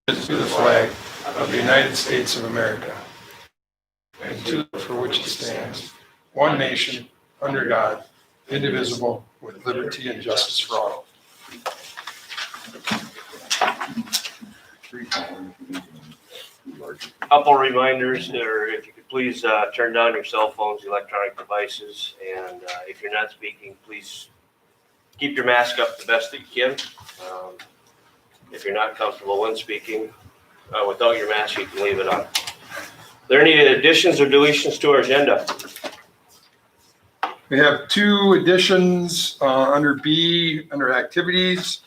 to the flag of the United States of America, and to for which it stands, one nation, under God, indivisible, with liberty and justice for all. Couple reminders, or if you could please turn down your cell phones, electronic devices, and if you're not speaking, please keep your mask up the best that you can. If you're not comfortable when speaking, without your mask, you can leave it on. Are there any additions or deletions to our agenda? We have two additions under B, under activities,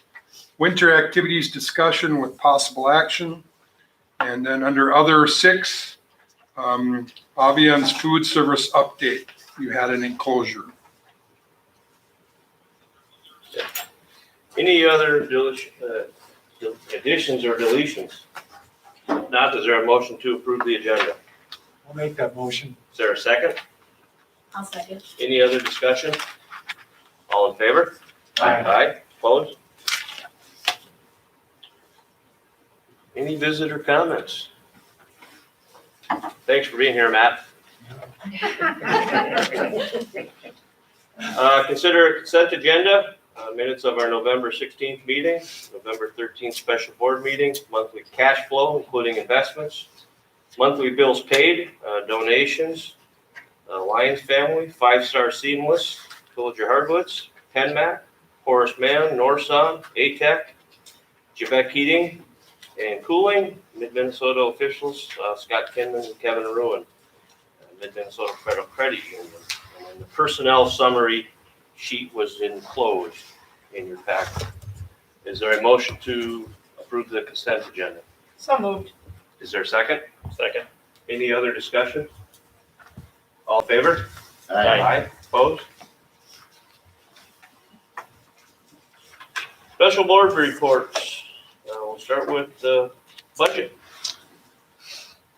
winter activities discussion with possible action. And then under other 6, Avion's food service update. You had an enclosure. Any other additions or deletions? If not, is there a motion to approve the agenda? I'll make that motion. Is there a second? I'll second. Any other discussion? All in favor? Aye. Opposed? Any visitor comments? Thanks for being here, Matt. Consider consent agenda, minutes of our November 16th meeting, November 13th special board meeting, monthly cash flow, including investments, monthly bills paid, donations, Lions Family, 5-Star Seamless, Pillager Hardwoods, PenMac, Horace Mann, Norson, ATEC, Quebec Heating and Cooling, Mid-Minnesota officials, Scott Kinman and Kevin Ruin, Mid-Minnesota Federal Credit Union. And then the personnel summary sheet was enclosed in your packet. Is there a motion to approve the consent agenda? So moved. Is there a second? Second. Any other discussion? All in favor? Aye. Opposed? Special board reports. We'll start with the budget.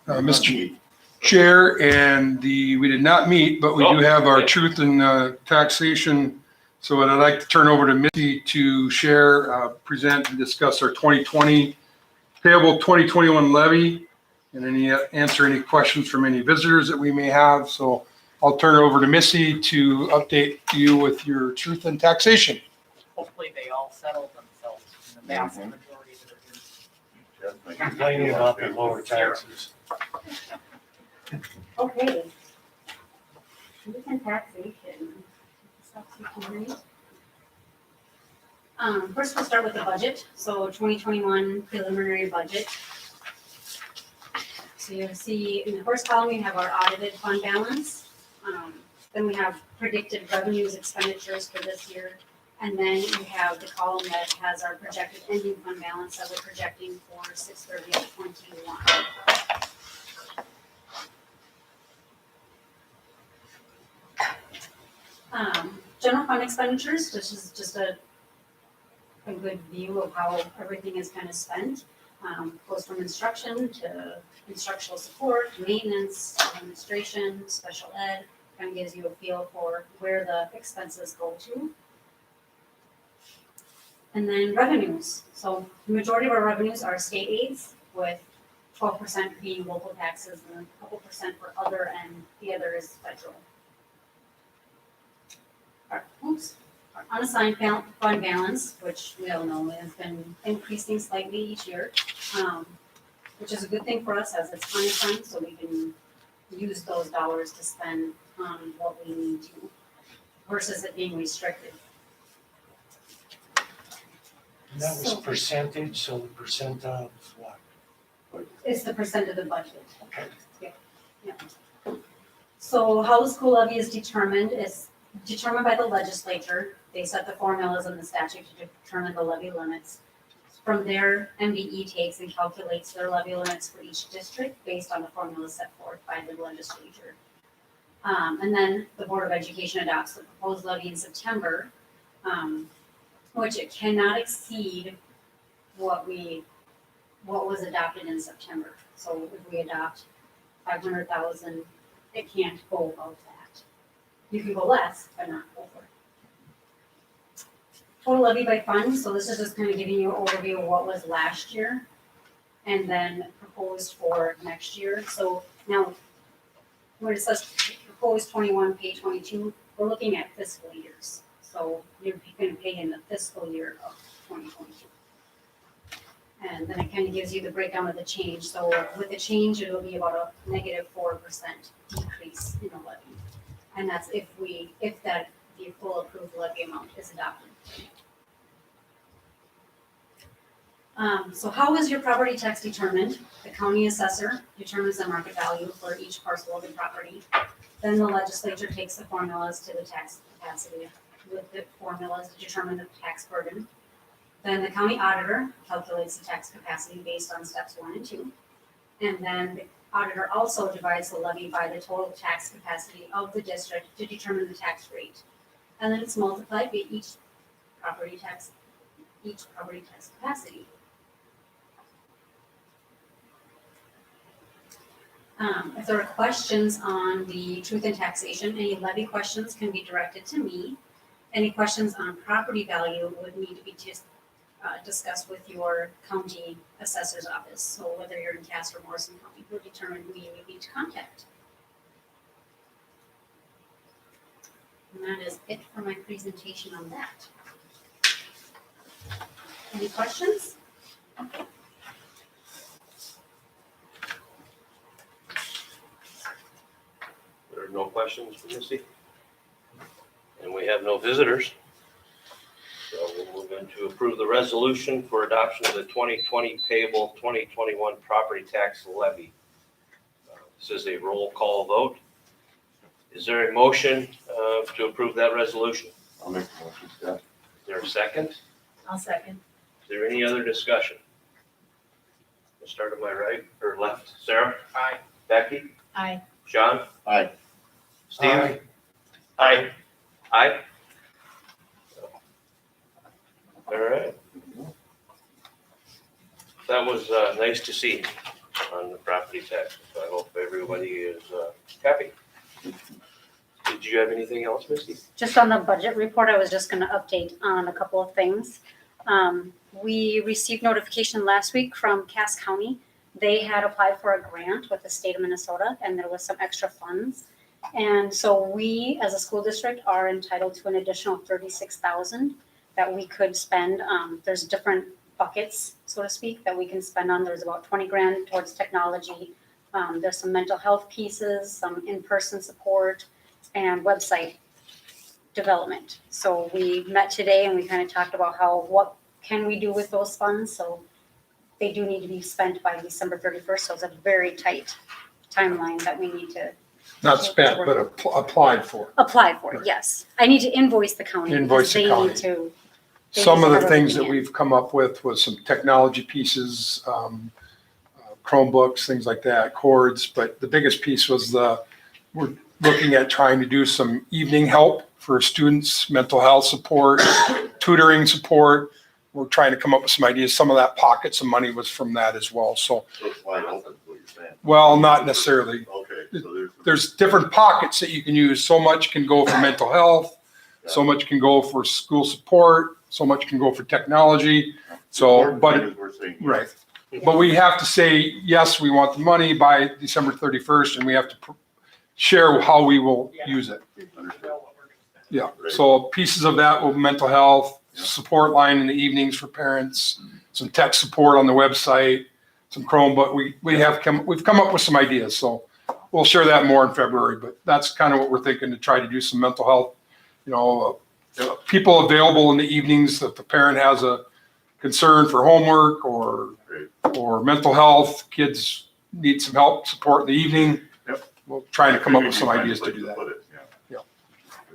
Mr. Chair, and we did not meet, but we do have our truth and taxation. So what I'd like to turn over to Missy to share, present, and discuss our 2020 payable 2021 levy, and answer any questions from any visitors that we may have. So I'll turn it over to Missy to update you with your truth and taxation. Hopefully they all settled themselves in the vast majority that are here. Complaining about the lower taxes. Okay. Truth and taxation. First, we'll start with the budget. So 2021 preliminary budget. So you'll see in the first column, we have our audited fund balance. Then we have predicted revenues, expenditures for this year. And then you have the column that has our projected ending fund balance that we're projecting for 6/30/21. General fund expenditures, which is just a good view of how everything is kind of spent. Goes from instruction to instructional support, maintenance, administration, special ed, kind of gives you a feel for where the expenses go to. And then revenues. So the majority of our revenues are state aids, with 12% being local taxes and a couple percent for other, and the other is federal. Our unassigned fund balance, which we all know has been increasing slightly each year, which is a good thing for us as it's unassigned, so we can use those dollars to spend on what we need to, versus it being restricted. And that was percentage, so the percent of what? It's the percent of the budget. Okay. Yeah. So how the school levy is determined is determined by the legislature. They set the formulas in the statute to determine the levy limits. From there, MDE takes and calculates their levy limits for each district based on the formula set forth by the legislature. And then the Board of Education adopts the proposed levy in September, which it cannot exceed what was adopted in September. So if we adopt 500,000, it can't go above that. You can go less, but not over. Total levy by fund, so this is just kind of giving you an overview of what was last year. and then proposed for next year. So now, when it says proposed 21, pay 22, we're looking at fiscal years. So you're going to pay in the fiscal year of 2022. And then it kind of gives you the breakdown of the change. So with the change, it'll be about a negative 4% decrease in the levy. And that's if the full approved levy amount is adopted. So how is your property tax determined? The county assessor determines the market value for each parcel of the property. Then the legislature takes the formulas to the tax capacity with the formulas to determine the tax burden. Then the county auditor calculates the tax capacity based on steps 1 and 2. And then the auditor also divides the levy by the total tax capacity of the district to determine the tax rate. And then it's multiplied by each property tax capacity. If there are questions on the truth in taxation, any levy questions can be directed to me. Any questions on property value would need to be discussed with your county assessor's office. So whether you're in Cass or Morrison County will determine who you need to contact. And that is it for my presentation on that. Any questions? There are no questions for Missy. And we have no visitors. So we'll move into approve the resolution for adoption of the 2020 payable 2021 property tax levy. This is a roll call vote. Is there a motion to approve that resolution? I'll make the motion, Scott. Is there a second? I'll second. Is there any other discussion? We'll start on my right or left. Sarah? Aye. Becky? Aye. Sean? Aye. Steve? Aye. Aye. Aye. All right. That was nice to see on the property tax. So I hope everybody is happy. Did you have anything else, Misty? Just on the budget report, I was just going to update on a couple of things. We received notification last week from Cass County. They had applied for a grant with the state of Minnesota, and there was some extra funds. And so we, as a school district, are entitled to an additional $36,000 that we could spend. There's different buckets, so to speak, that we can spend on. There's about 20 grand towards technology. There's some mental health pieces, some in-person support, and website development. So we met today and we kind of talked about what can we do with those funds. So they do need to be spent by December 31st. So it's a very tight timeline that we need to Not spent, but applied for. apply for. Right. Yes, I need to invoice the county. Invoice the because county. They need to. They Some just of the have things that everything in. we've come up with was some technology pieces, Chromebooks, things like that, cords. But the biggest piece was we're looking at trying to do some evening help for students, mental health support, tutoring support. We're trying to come up with some ideas. Some of that pocket, some money was from that as well. So, So it's wide open, is what you're saying. well, not necessarily. Okay, so There's different pockets that you can use. So much can go for mental health. So much can go for school support. So much can go for technology. So, important but thing is we're saying yes. right. But we have to say, yes, we want the money by December 31st, and we have to share how we will use it. Understood. Yeah, Right. so pieces of that will mental health, Yeah. support line in the evenings for parents, some tech support on the website, some Chromebook. We've come up with some ideas, so we'll share that more in February, but that's kind of what we're thinking, to try to do some mental health. People available in the evenings if the parent has a concern for homework or mental health, kids need some help, support in the evening. Yep. We're trying to come up with some Find a ideas to place do that. put it, yeah.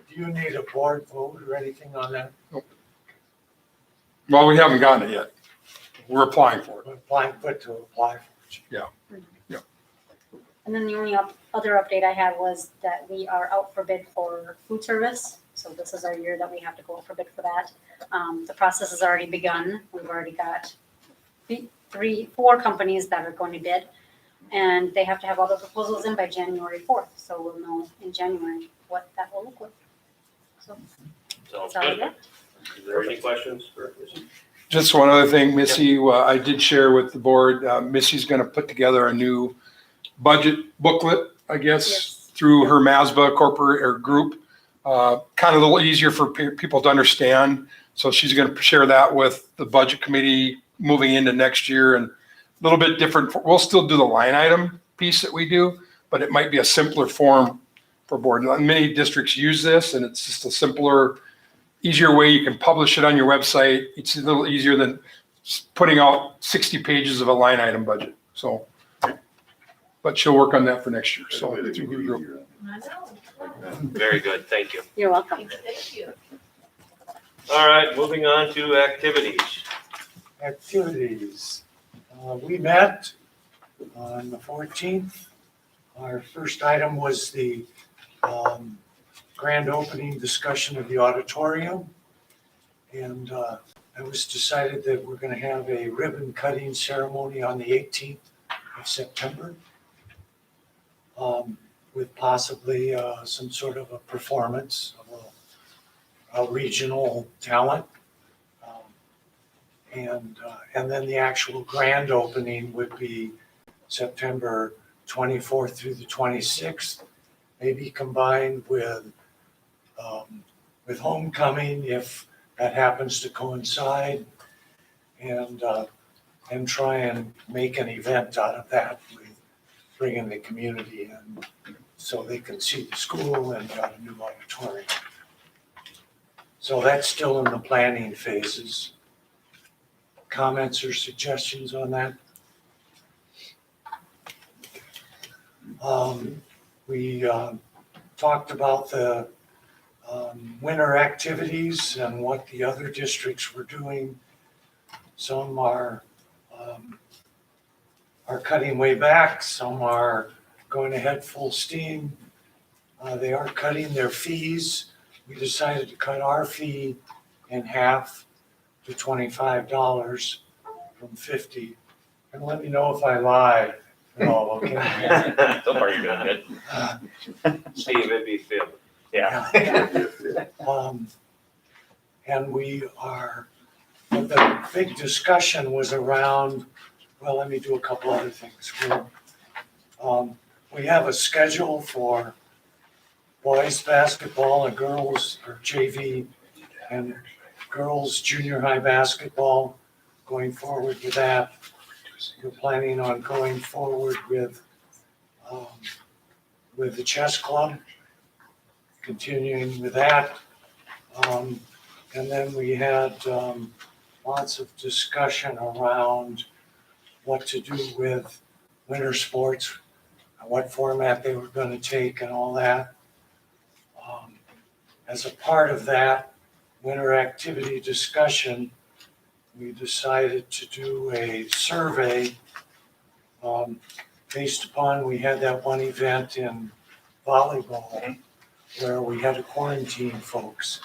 Do you need a board vote or anything on that? Well, we haven't gotten it yet. We're applying for it. Apply for it. And then the only other update I had was that we are out for bid for food service. So this is our year that we have to go out for bid for that. The process has already begun. We've already got 4 companies that are going to bid. And they have to have all the proposals in by January 4th. So we'll know in January what that will look like. So Sounds that's all I good. got. Is there any questions for Misty? Just one other thing, Missy, I did share with the board, Missy's gonna put together a new budget booklet, I guess, Yes. through her MASBA corporate or group. Kind of a little easier for people to understand. So she's gonna share that with the budget committee moving into next year and a little bit different. We'll still do the line item piece that we do, but it might be a simpler form for board. Many districts use this and it's just a simpler, easier way. You can publish it on your website. It's a little easier than putting out 60 pages of a line item budget. So, but she'll work on that for next year. So That way they it's a can good get group. easier. I know. Very good, thank you. You're welcome. Thank you. All right, moving on to activities. Activities. We met on the 14th. Our first item was the grand opening discussion of the auditorium. And it was decided that we're going to have a ribbon cutting ceremony on the 18th of September with possibly some sort of a performance of a regional talent. And then the actual grand opening would be September 24th through the 26th, maybe combined with homecoming if that happens to coincide, and try and make an event out of that with bringing the community in so they can see the school and got a new auditorium. So that's still in the planning phases. Comments or suggestions on that? We talked about the winter activities and what the other districts were doing. Some are cutting way back, some are going ahead full steam. They are cutting their fees. We decided to cut our fee in half to $25 from $50. And let me know if I lie at all, okay? So far, you're doing good. Steve, it'd be Phil. Yeah. And but the big discussion was around, well, let me do a couple other things. We have a schedule for boys basketball and girls, or JV, and girls junior high basketball, going forward with that. We're planning on going forward with the chess club, continuing with that. And then we had lots of discussion around what to do with winter sports, what format they were going to take and all that. As a part of that winter activity discussion, we decided to do a survey based upon, we had that one event in volleyball where we had to quarantine folks.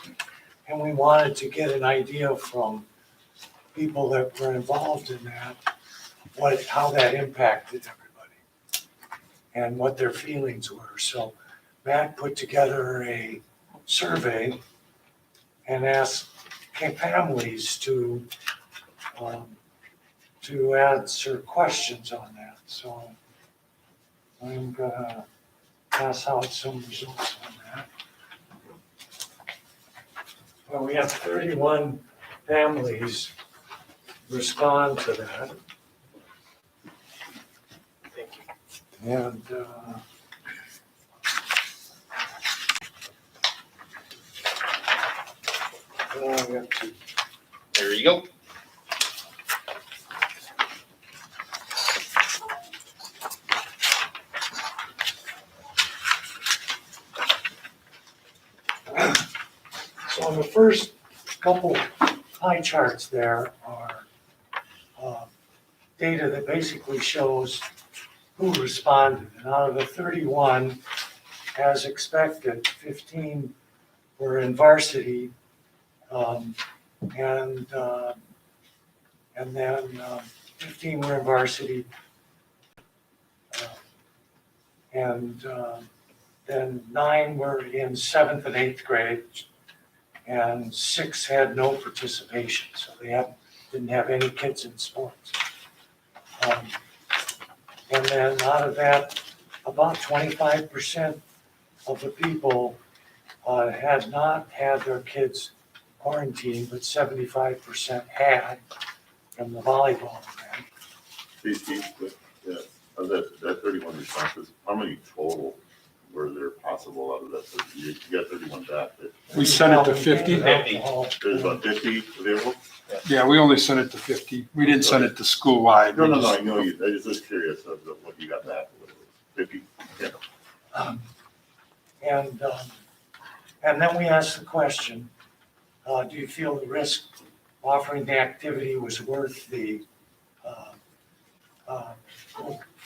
And we wanted to get an idea from people that were involved in that, how that impacted everybody and what their feelings were. So Matt put together a survey and asked families to answer questions on that. So I'm gonna pass out some results on that. Well, we have 31 families respond to that. Thank you. And I got to There you go. So on the first couple pie charts there are data that basically shows who responded. And out of the 31, as expected, 15 were in varsity, and then 15 were in varsity, and then 9 were in 7th and 8th grade, and 6 had no participation. So they didn't have any kids in sports. And then out of that, about 25% of the people had not had their kids quarantined, but 75% had from the volleyball event. Yeah, of that 31 responses, how many total were there possible out of that? So you got 31 back. We sent it to 50? There's about 50 available? Yeah, we only sent it to 50. We didn't send it to school-wide. No, I know you, I was just curious of what you got back. 50, yeah. And then we asked the question, do you feel the risk offering the activity was worth the,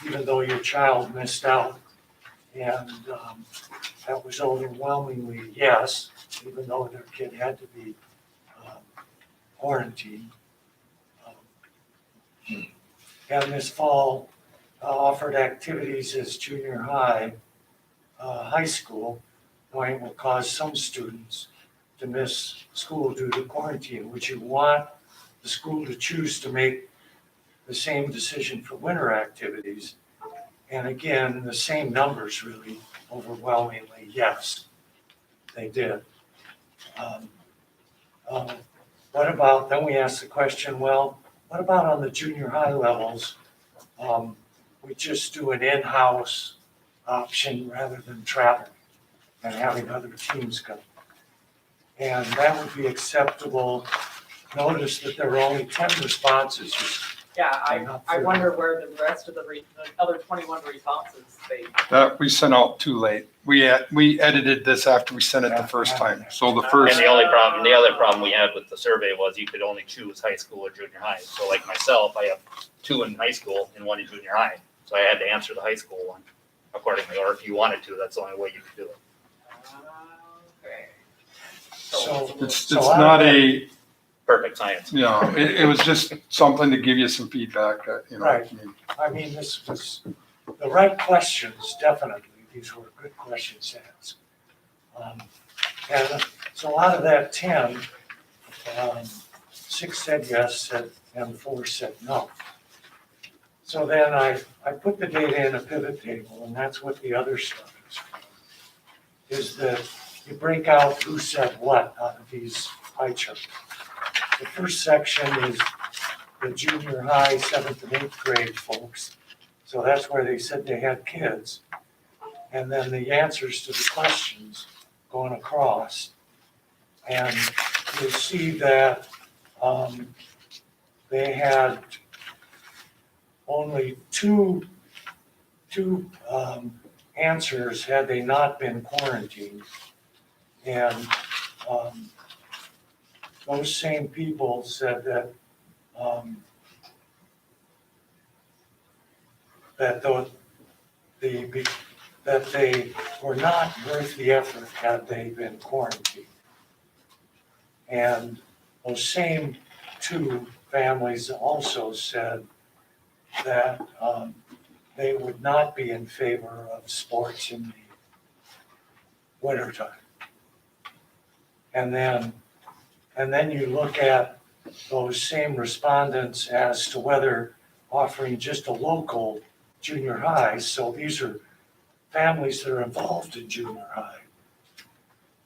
even though your child missed out? And that was overwhelmingly yes, even though their kid had to be quarantined. And this fall offered activities as junior high, high school, knowing will cause some students to miss school due to quarantine. Would you want the school to choose to make the same decision for winter activities? And again, the same numbers really, overwhelmingly, yes, they did. What about, then we asked the question, well, what about on the junior high levels? We just do an in-house option rather than travel and having other teams go. And that would be acceptable. Notice that there were only 10 responses. Yeah, I wonder where the rest of the other 21 responses, We sent out too late. We edited this after we sent it the first time. So the And first, the other problem we had with the survey was you could only choose high school or junior high. So like myself, I have 2 in high school and 1 in junior high. So I had to answer the high school one accordingly, or if you wanted to, that's the only way you could do it. okay. So it's not a, Perfect science. you know, it was just something to give you some feedback, you know. Right. I mean, this was the right questions, definitely. These were good questions to ask. And so out of that 10, 6 said yes and 4 said no. So then I put the data in a pivot table, and that's what the other stuff is for. Is that you break out who said what out of these pie charts. The first section is the junior high, 7th and 8th grade folks. So that's where they said they had kids. And then the answers to the questions going across. And you'll see that they had only two answers had they not been quarantined. And those same people said that that they were not worth the effort had they been quarantined. And those same 2 families also said that they would not be in favor of sports in the wintertime. And then you look at those same respondents as to whether offering just a local junior high, so these are families that are involved in junior high.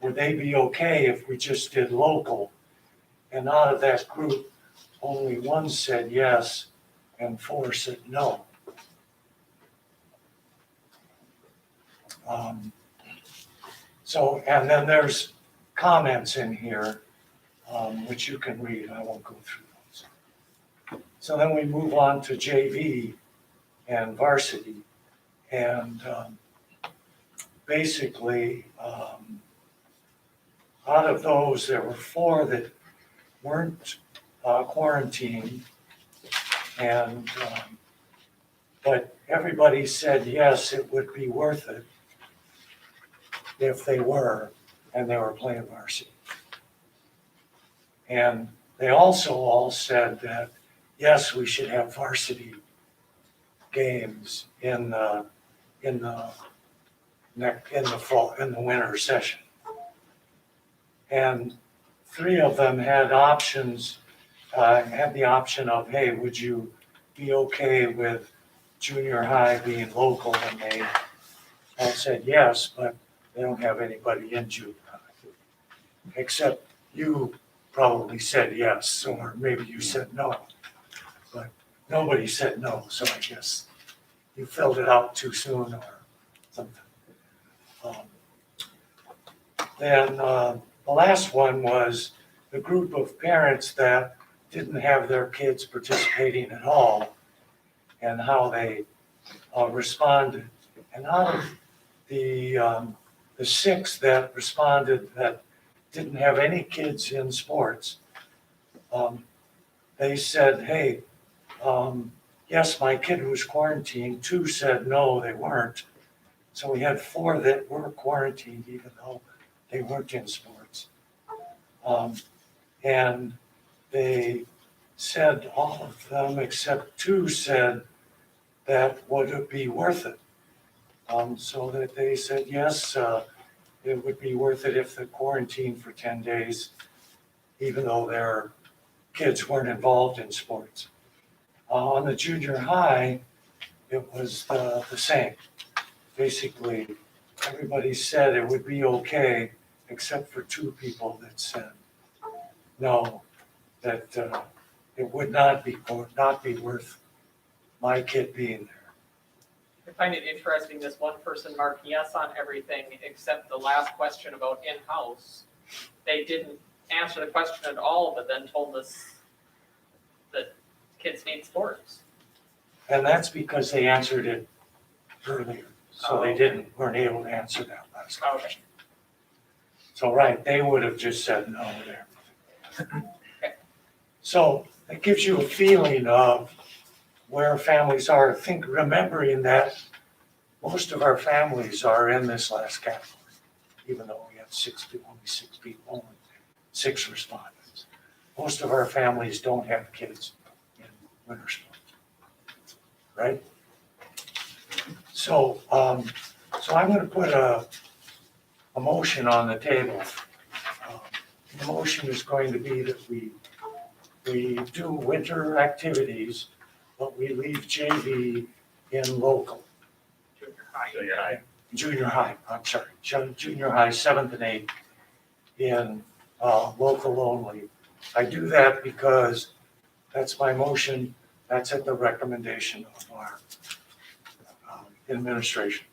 Would they be okay if we just did local? And out of that group, only 1 said yes and 4 said no. So, and then there's comments in here, which you can read. I won't go through those. So then we move on to JV and varsity. And basically, out of those, there were 4 that weren't quarantined. And, but everybody said, yes, it would be worth it if they were, and they were playing varsity. And they also all said that, yes, we should have varsity games in the fall, in the winter session. And 3 of them had options had the option of, hey, would you be okay with junior high being local? And they all said yes, but they don't have anybody in junior high. Except you probably said yes, or maybe you said no. But nobody said no, so I guess you filled it out too soon or something. Then the last one was the group of parents that didn't have their kids participating at all and how they responded. And out of the 6 that responded that didn't have any kids in sports, they said, hey, yes, my kid was quarantined. 2 said no, they weren't. So we had 4 that were quarantined even though they weren't in sports. And they said all of them except 2 said that would it be worth it. So that they said yes, it would be worth it if the quarantine for 10 days, even though their kids weren't involved in sports. On the junior high, it was the same. Basically, everybody said it would be okay, except for 2 people that said no, that it would not be worth my kid being there. I find it interesting, this one person marked yes on everything except the last question about in-house. They didn't answer the question at all, but then told us that kids need sports. And that's because they answered it earlier, so they weren't able to answer that last question. Okay. So, right, they would have just said no there. So it gives you a feeling of where families are. I think remembering that most of our families are in this last category, even though we have only 6 people and 6 respondents. Most of our families don't have kids in winter sports, right? So, so I'm going to put a motion on the table. The motion is going to be that we do winter activities, but we leave JV in local. Junior high, I'm sorry, junior high, 7th and 8th in local only. I do that because that's my motion, that's at the recommendation of our administration.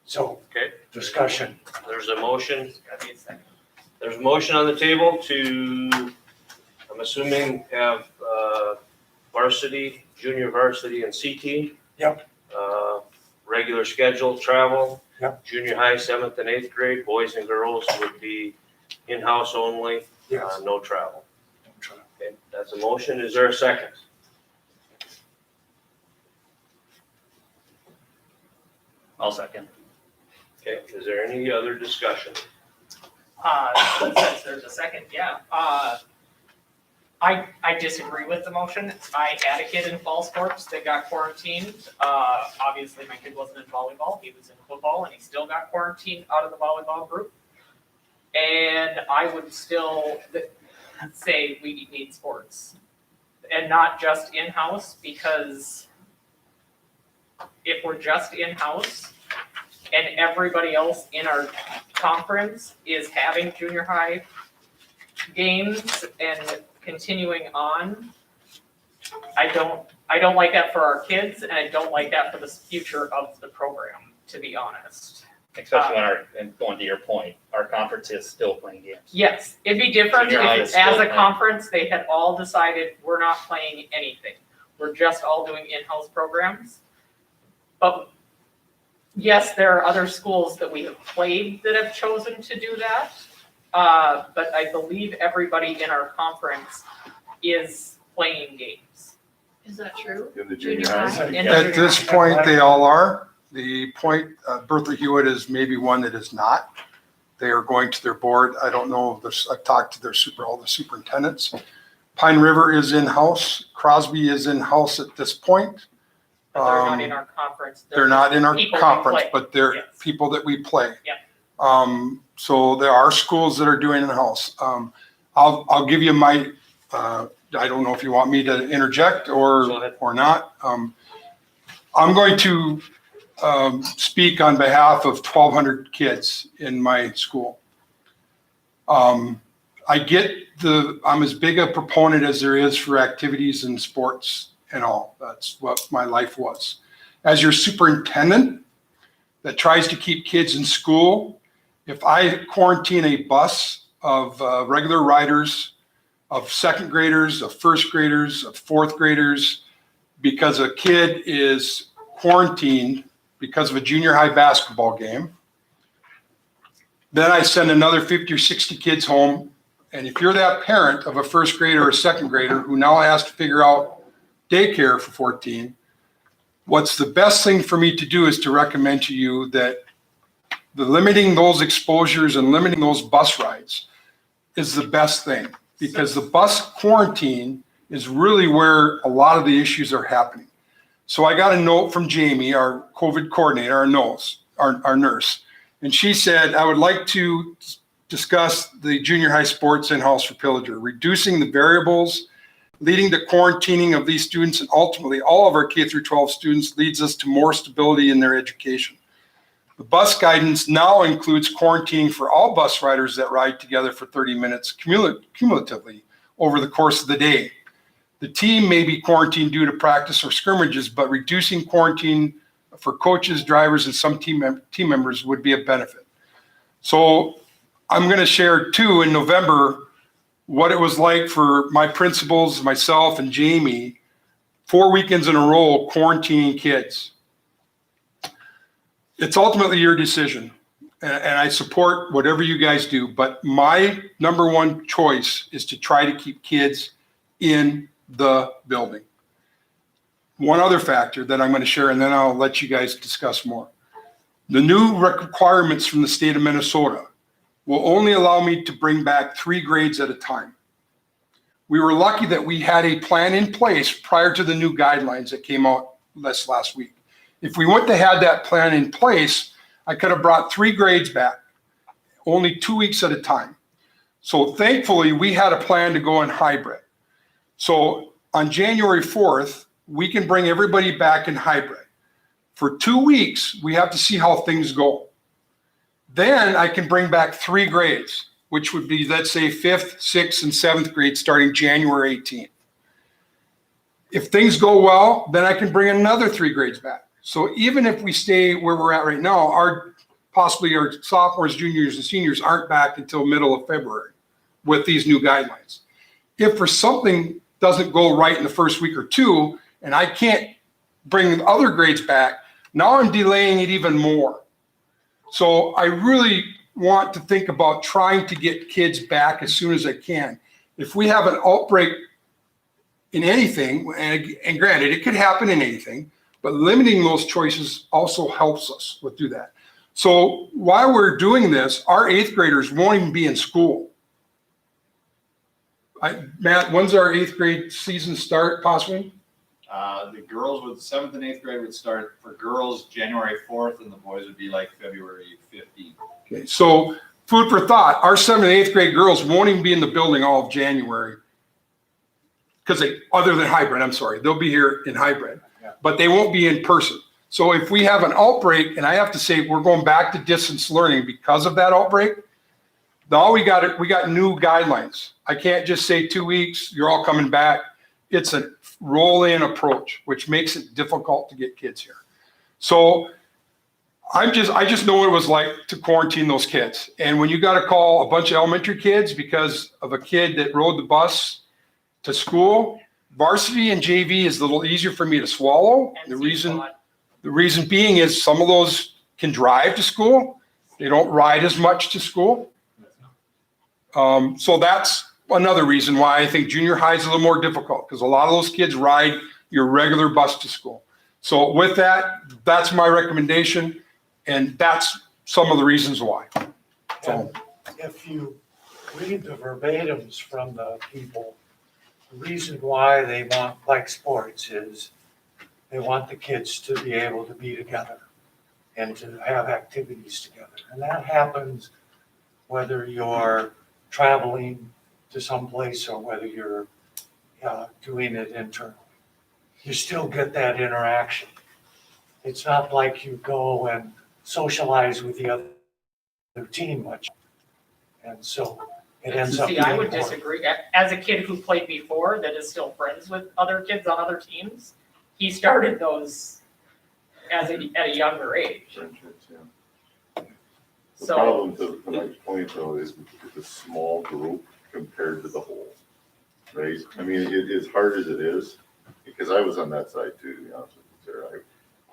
So, Okay, discussion. there's a motion. Gotta be a second. There's a motion on the table to, I'm assuming, have varsity, junior varsity and CT. Yep. Regular schedule travel. Yep. Junior high, 7th and 8th grade, boys and girls would be in-house only, Yes. no travel. Okay, that's a motion. Is there a second? I'll second. Okay, is there any other discussion? Since there's a second, yeah. I disagree with the motion. I had a kid in fall sports that got quarantined. Obviously, my kid wasn't in volleyball. He was in football, and he still got quarantined out of the volleyball group. And I would still say we need sports. And not just in-house, because if we're just in-house and everybody else in our conference is having junior high games and continuing on, I don't like that for our kids, and I don't like that for the future of the program, to be honest. Especially when and going to your point, our conference is still playing games. Yes, it'd be different Junior high if, is as still a playing. conference, they had all decided we're not playing anything. We're just all doing in-house programs. But yes, there are other schools that we have played that have chosen to do that. But I believe everybody in our conference is playing games. Is that true? In the Junior junior high. high? In At the- this point, they all are. The point, Bertha Hewitt is maybe one that is not. They are going to their board. I don't know, I've talked to all the superintendents. Pine River is in-house. Crosby is in-house at this point. But they're not in our conference. They're not in our people we conference, play. but they're Yes. people that we play. Yeah. So there are schools that are doing in-house. I'll give you my I don't know if you want me to interject Go ahead. or not. I'm going to speak on behalf of 1,200 kids in my school. I'm as big a proponent as there is for activities and sports and all. That's what my life was. As your superintendent that tries to keep kids in school, if I quarantine a bus of regular riders, of second graders, of first graders, of fourth graders, because a kid is quarantined because of a junior high basketball game, then I send another 50 or 60 kids home. And if you're that parent of a first grader or a second grader who now has to figure out daycare for 14, what's the best thing for me to do is to recommend to you that the limiting those exposures and limiting those bus rides is the best thing, because the bus quarantine is really where a lot of the issues are happening. So I got a note from Jamie, our COVID coordinator, our nurse, and she said, I would like to discuss the junior high sports in-house for Pillager, reducing the variables, leading to quarantining of these students, and ultimately all of our K through 12 students leads us to more stability in their education. The bus guidance now includes quarantining for all bus riders that ride together for 30 minutes cumulatively over the course of the day. The team may be quarantined due to practice or scrimmages, but reducing quarantine for coaches, drivers, and some team members would be a benefit. So I'm going to share too in November what it was like for my principals, myself, and Jamie, 4 weekends in a row quarantining kids. It's ultimately your decision, and I support whatever you guys do, but my number one choice is to try to keep kids in the building. One other factor that I'm going to share, and then I'll let you guys discuss more. The new requirements from the state of Minnesota will only allow me to bring back 3 grades at a time. We were lucky that we had a plan in place prior to the new guidelines that came out last week. If we wouldn't have had that plan in place, I could have brought 3 grades back, only 2 weeks at a time. So thankfully, we had a plan to go in hybrid. So on January 4th, we can bring everybody back in hybrid. For 2 weeks, we have to see how things go. Then I can bring back 3 grades, which would be, let's say, 5th, 6th, and 7th grade starting January 18th. If things go well, then I can bring another 3 grades back. So even if we stay where we're at right now, possibly our sophomores, juniors, and seniors aren't back until middle of February with these new guidelines. If for something doesn't go right in the first week or 2, and I can't bring other grades back, now I'm delaying it even more. So I really want to think about trying to get kids back as soon as I can. If we have an outbreak in anything, and granted, it could happen in anything, but limiting those choices also helps us do that. So while we're doing this, our 8th graders won't even be in school. Matt, when's our 8th grade season start, possibly? The girls with 7th and 8th grade would start for girls January 4th, and the boys would be like February 15th. Okay, so food for thought, our 7th and 8th grade girls won't even be in the building all of January. Because other than hybrid, I'm sorry, they'll be here in hybrid, but they won't be in person. So if we have an outbreak, and I have to say we're going back to distance learning because of that outbreak, now we got new guidelines. I can't just say 2 weeks, you're all coming back. It's a roll-in approach, which makes it difficult to get kids here. So I just know what it was like to quarantine those kids. And when you got to call a bunch of elementary kids because of a kid that rode the bus to school, varsity and JV is a little easier for me to swallow. The reason being is some of those can drive to school. They don't ride as much to school. So that's another reason why I think junior high is a little more difficult, because a lot of those kids ride your regular bus to school. So with that, that's my recommendation, and that's some of the reasons why. And if you read the verbatims from the people, the reason why they like sports is they want the kids to be able to be together and to have activities together. And that happens whether you're traveling to some place or whether you're doing it internally. You still get that interaction. It's not like you go and socialize with the other team much. And so it ends up See, being I would more. disagree. As a kid who played before, that is still friends with other kids on other teams, he started those at a younger age. Friendships, yeah. The So, problem to Mike's point though is it's a small group compared to the whole, right? I mean, as hard as it is, because I was on that side too, to be honest with you, Sarah.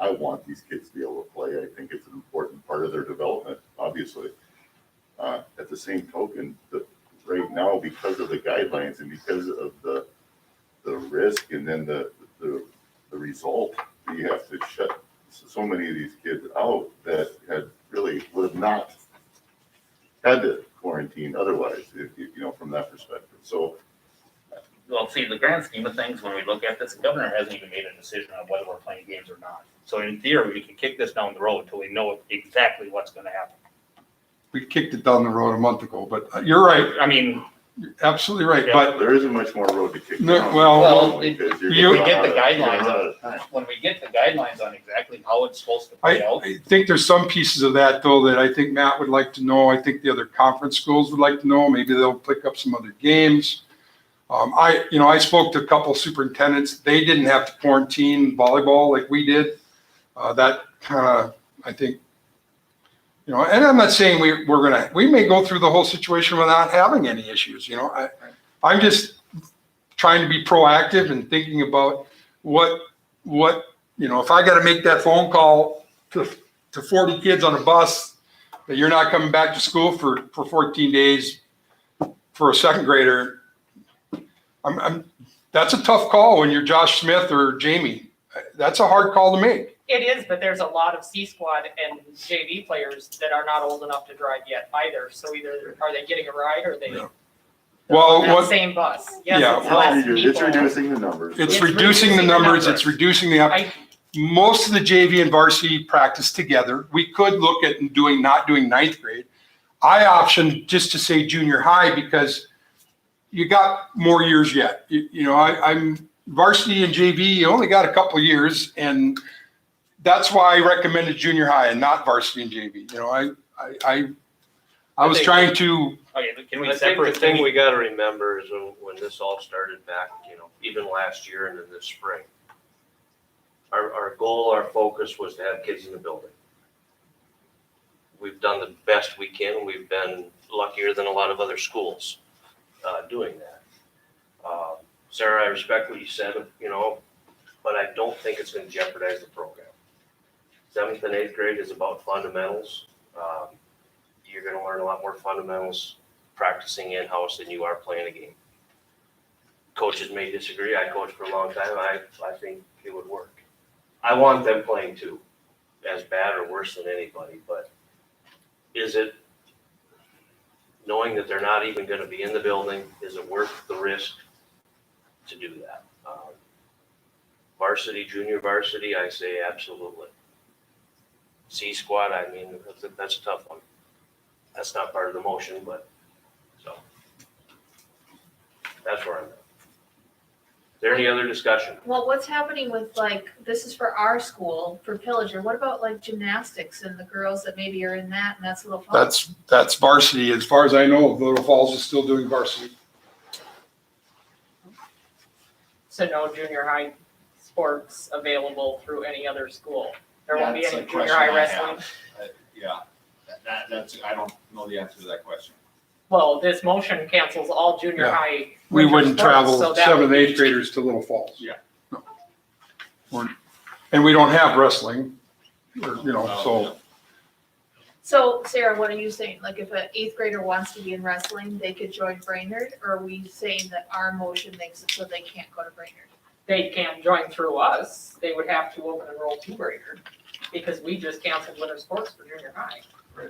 I want these kids to be able to play. I think it's an important part of their development, obviously. At the same token, right now, because of the guidelines and because of the risk and then the result, you have to shut so many of these kids out that would have not had to quarantine otherwise, if you know, from that perspective. So Well, see, the grand scheme of things, when we look at this, the governor hasn't even made a decision on whether we're playing games or not. So in theory, we can kick this down the road until we know exactly what's gonna happen. We kicked it down the road a month ago, but you're right, I mean, you're absolutely right, Yeah. but there isn't much more road to kick No, down. well, Because you're you- gonna get the run out of- you're guidelines gonna run out of time. when we get the guidelines on exactly how it's supposed to play out, I think there's some pieces of that though that I think Matt would like to know. I think the other conference schools would like to know. Maybe they'll pick up some other games. I spoke to a couple superintendents. They didn't have to quarantine volleyball like we did. That kind of, I think, and I'm not saying we may go through the whole situation without having any issues, I'm just trying to be proactive and thinking about what, if I got to make that phone call to 40 kids on a bus that you're not coming back to school for 14 days for a second grader, that's a tough call when you're Josh Smith or Jamie. That's a hard call to make. it is, but there's a lot of C squad and JV players that are not old enough to drive yet either. So either are they getting a ride or they Yeah. Well, on that what, same bus? Yeah, Yes, it's well, less It's people. reducing the numbers. it's It's reducing the reducing the numbers, numbers. it's reducing the, most of the JV and varsity practice together. We could look at not doing ninth grade. I optioned just to say junior high because you got more years yet. I'm varsity and JV, you only got a couple years, and that's why I recommended junior high and not varsity and JV. I was trying to, okay, but can we I think separate? the thing we gotta remember is when this all started back, even last year and in the spring, our goal, our focus was to have kids in the building. We've done the best we can. We've been luckier than a lot of other schools doing that. Sarah, I respect what you said, but I don't think it's gonna jeopardize the program. 7th and 8th grade is about fundamentals. You're gonna learn a lot more fundamentals practicing in-house than you are playing a game. Coaches may disagree. I coached for a long time. I think it would work. I want them playing too, as bad or worse than anybody, but is it, knowing that they're not even gonna be in the building, is it worth the risk to do that? Varsity, junior varsity, I say absolutely. C squad, that's a tough one. That's not part of the motion, but, so. That's where I'm at. Is there any other discussion? Well, what's happening with this is for our school, for Pillager, what about gymnastics and the girls that maybe are in that and that's a little fun? that's varsity. As far as I know, Little Falls is still doing varsity. So no junior high sports available through any other school. There won't be That's any a junior question high I wrestling. have. Yeah, that's, I don't know the answer to that question. Well, this motion cancels all junior Yeah. high. We winter wouldn't sports, travel so that 7th would and be- 8th graders to Little Falls. Yeah. No. And we don't have wrestling, so. So Sarah, what are you saying? If an 8th grader wants to be in wrestling, they could join Brainerd? Or are we saying that our motion makes it so they can't go to Brainerd? They can't join through us. They would have to open enroll to Brainerd because we just canceled winter sports for junior high. Right.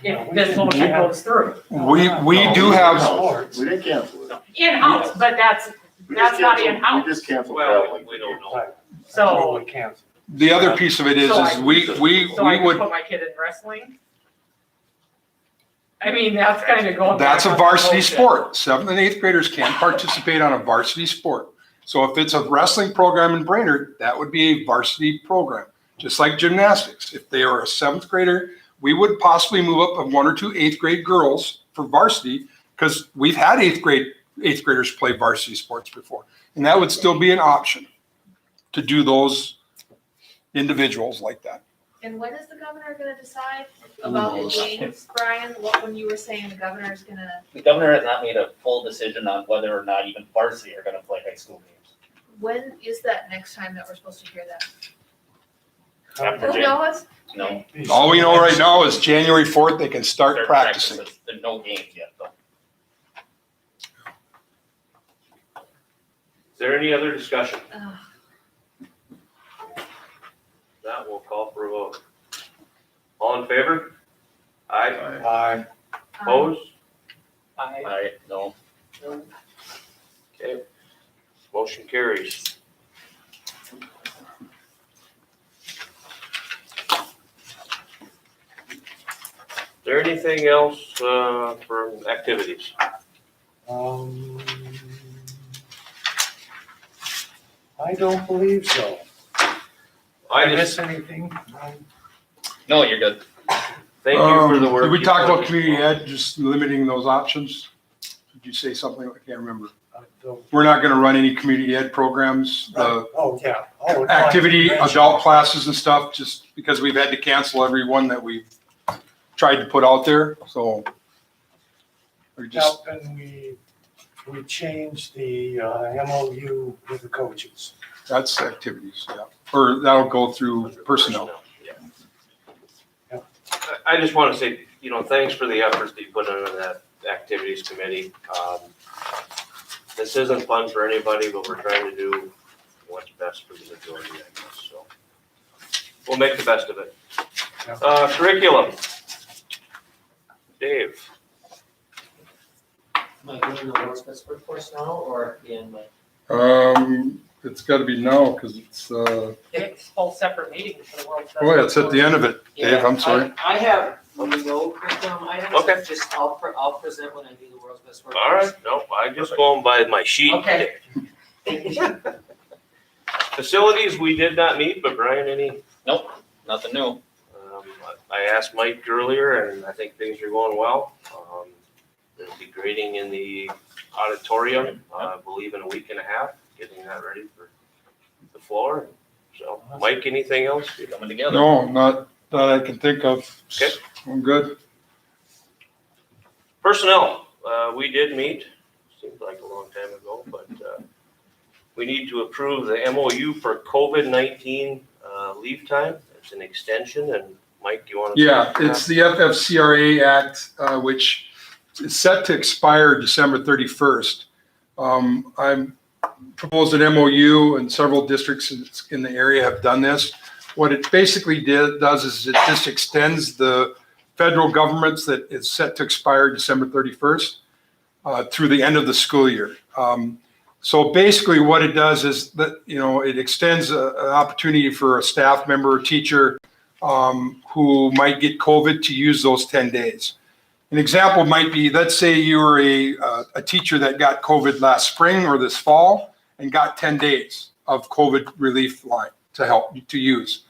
If this motion goes through. We No, do we have, Sports. We didn't cancel it. In-house, but that's We just not canceled- in-house. We just canceled Well, traveling. we don't know. Right. So, Totally canceled. the other piece of it is So I we so I can would, put my kid in wrestling. I mean, that's kind of going. That's a back on the varsity motion. sport. 7th and 8th graders can participate on a varsity sport. So if it's a wrestling program in Brainerd, that would be a varsity program, just like gymnastics. If they are a 7th grader, we would possibly move up 1 or 2 8th grade girls for varsity, because we've had 8th graders play varsity sports before. And that would still be an option to do those individuals like that. And when is the governor gonna decide about the games, Brian? When you were saying the governor's gonna, The governor has not made a full decision on whether or not even varsity are gonna play high school games. when is that next time that we're supposed to hear that? After Who Jan- knows? No. All we know right now is January 4th, they can start They're practicing. practices. There's no games yet, though. Is there any other discussion? Ugh. That will call for a vote. All in favor? Aye. Aye. Opposed? I, No. Okay. Motion carries. Is there anything else for activities? I don't believe so. I Did I just miss anything? No, you're good. thank you for the work. Did we you talk put about in. community ed, just limiting those options? Did you say something? I can't remember. I don't- We're not gonna run any community ed programs, the Oh, yeah. Oh, activity, no, I adult classes and stuff, just because we've had to cancel every one that we've tried to put out there, so. We're just, Yep, and we changed the MOU with the coaches. that's activities, yeah, or that'll go through personnel. Yeah. Yep. I just want to say, thanks for the efforts that you put into that activities committee. This isn't fun for anybody, but we're trying to do what's best for the majority, I guess, so. We'll make the best of it. Yep. Curriculum. Dave. Am I doing the world's best workforce now or in my? It's gotta be now, cause it's, it's a whole separate meeting for the world's. oh yeah, it's at the end of it, Dave, I'm sorry. I have no curriculum items. Okay. Just I'll present when I do the world's best workforce. All right, no, I just going by my sheet. Okay. Thank you. Facilities, we did not meet, but Brian, any? Nope, nothing new. I asked Mike earlier, and I think things are going well. There'll be grading in the auditorium, I believe in a week and a half, getting that ready for the floor. So, Mike, anything else? Coming together. No, not that I can think of. Okay. I'm good. Personnel, we did meet, seemed like a long time ago, but we need to approve the MOU for COVID-19 leave time. It's an extension, and Mike, you want to? Yeah, it's the FFCRA Act, which is set to expire December 31st. I'm proposed an MOU, and several districts in the area have done this. What it basically does is it just extends the federal government's that is set to expire December 31st through the end of the school year. So basically what it does is that, it extends an opportunity for a staff member or teacher who might get COVID to use those 10 days. An example might be, let's say you were a teacher that got COVID last spring or this fall and got 10 days of COVID relief line to help to use.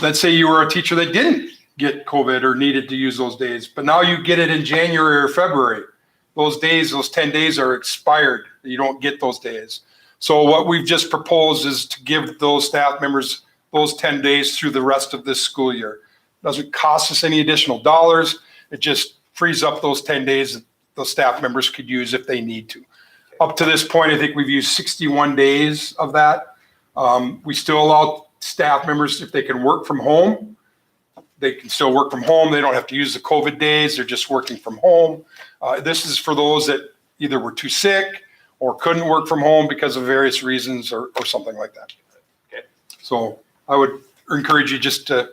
Let's say you were a teacher that didn't get COVID or needed to use those days, but now you get it in January or February. Those days, those 10 days are expired. You don't get those days. So what we've just proposed is to give those staff members those 10 days through the rest of this school year. Doesn't cost us any additional dollars. It just frees up those 10 days that those staff members could use if they need to. Up to this point, I think we've used 61 days of that. We still allow staff members, if they can work from home, they can still work from home. They don't have to use the COVID days. They're just working from home. This is for those that either were too sick or couldn't work from home because of various reasons or something like that. Okay. So I would encourage you just to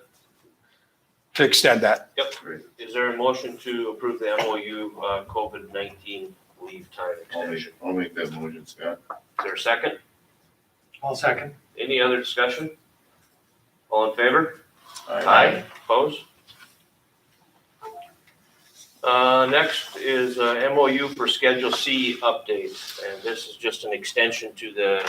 extend that. Yep. Is there a motion to approve the MOU COVID-19 leave time extension? I'll make that motion, Scott. Is there a second? I'll second. Any other discussion? All in favor? Aye. Opposed? Next is MOU for Schedule C update, and this is just an extension to the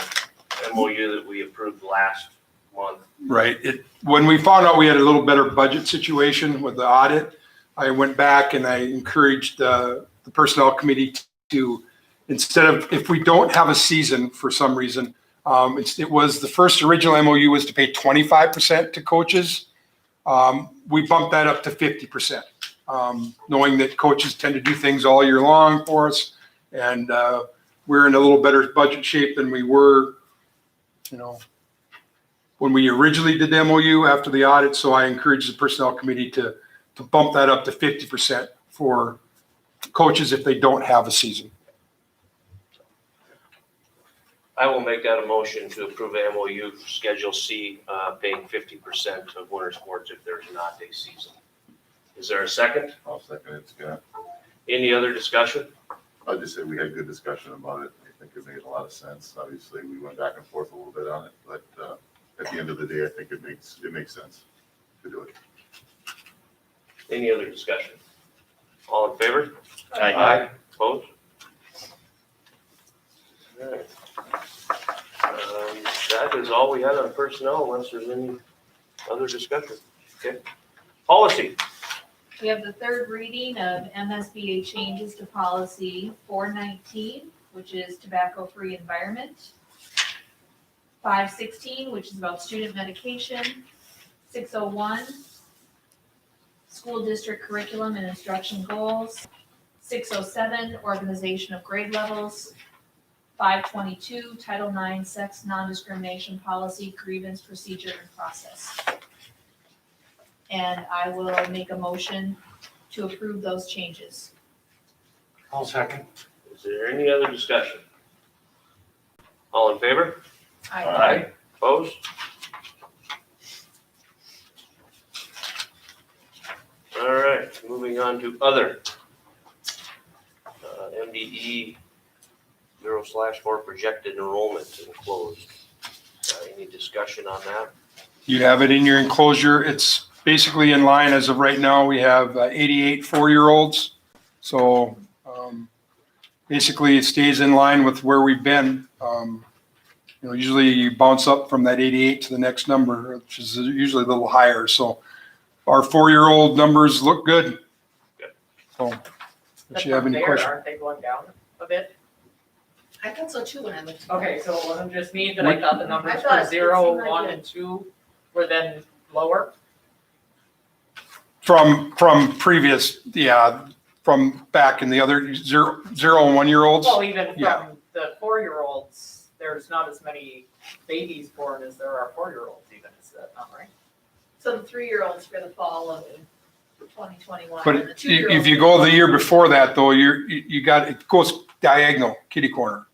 MOU that we approved last month. Right. When we found out we had a little better budget situation with the audit, I went back and I encouraged the personnel committee to, instead of, if we don't have a season for some reason, it was the first original MOU was to pay 25% to coaches. We bumped that up to 50%, knowing that coaches tend to do things all year long for us. And we're in a little better budget shape than we were, when we originally did the MOU after the audit. So I encouraged the personnel committee to bump that up to 50% for coaches if they don't have a season. I will make that a motion to approve a MOU for Schedule C, paying 50% of winter sports if there's not a season. Is there a second? I'll second it, Scott. Any other discussion? I'll just say we had good discussion about it. I think it made a lot of sense. Obviously, we went back and forth a little bit on it, but at the end of the day, I think it makes sense to do it. Any other discussion? All in favor? Aye. Opposed? All right. That is all we had on personnel unless there's any other discussion. Okay. Policy. We have the third reading of MSBA changes to policy 419, which is tobacco-free environment. 516, which is about student medication. 601, school district curriculum and instruction goals. 607, organization of grade levels. 522, Title IX, sex non-discrimination policy, grievance procedure and process. And I will make a motion to approve those changes. I'll second. Is there any other discussion? All in favor? I Opposed? All right, moving on to other. MDE 0/4 projected enrollment enclosed. Any discussion on that? You have it in your enclosure. It's basically in line as of right now. We have 88 4-year-olds. So basically it stays in line with where we've been. Usually you bounce up from that 88 to the next number, which is usually a little higher. So our 4-year-old numbers look good. So if you have any questions. Aren't they going down a bit? I thought so too when I looked. Okay, so it wasn't just me that I thought the numbers I thought for it 0, seemed like 1, it. and 2 were then lower? From previous, from back in the other 0 and 1-year-olds. Well, even Yeah. from the 4-year-olds, there's not as many babies born as there are 4-year-olds even, is that not right? So the 3-year-olds for the fall of 2021. But and the 2-year-olds if you for go the the year fall of before that though, it goes diagonal, kitty corner.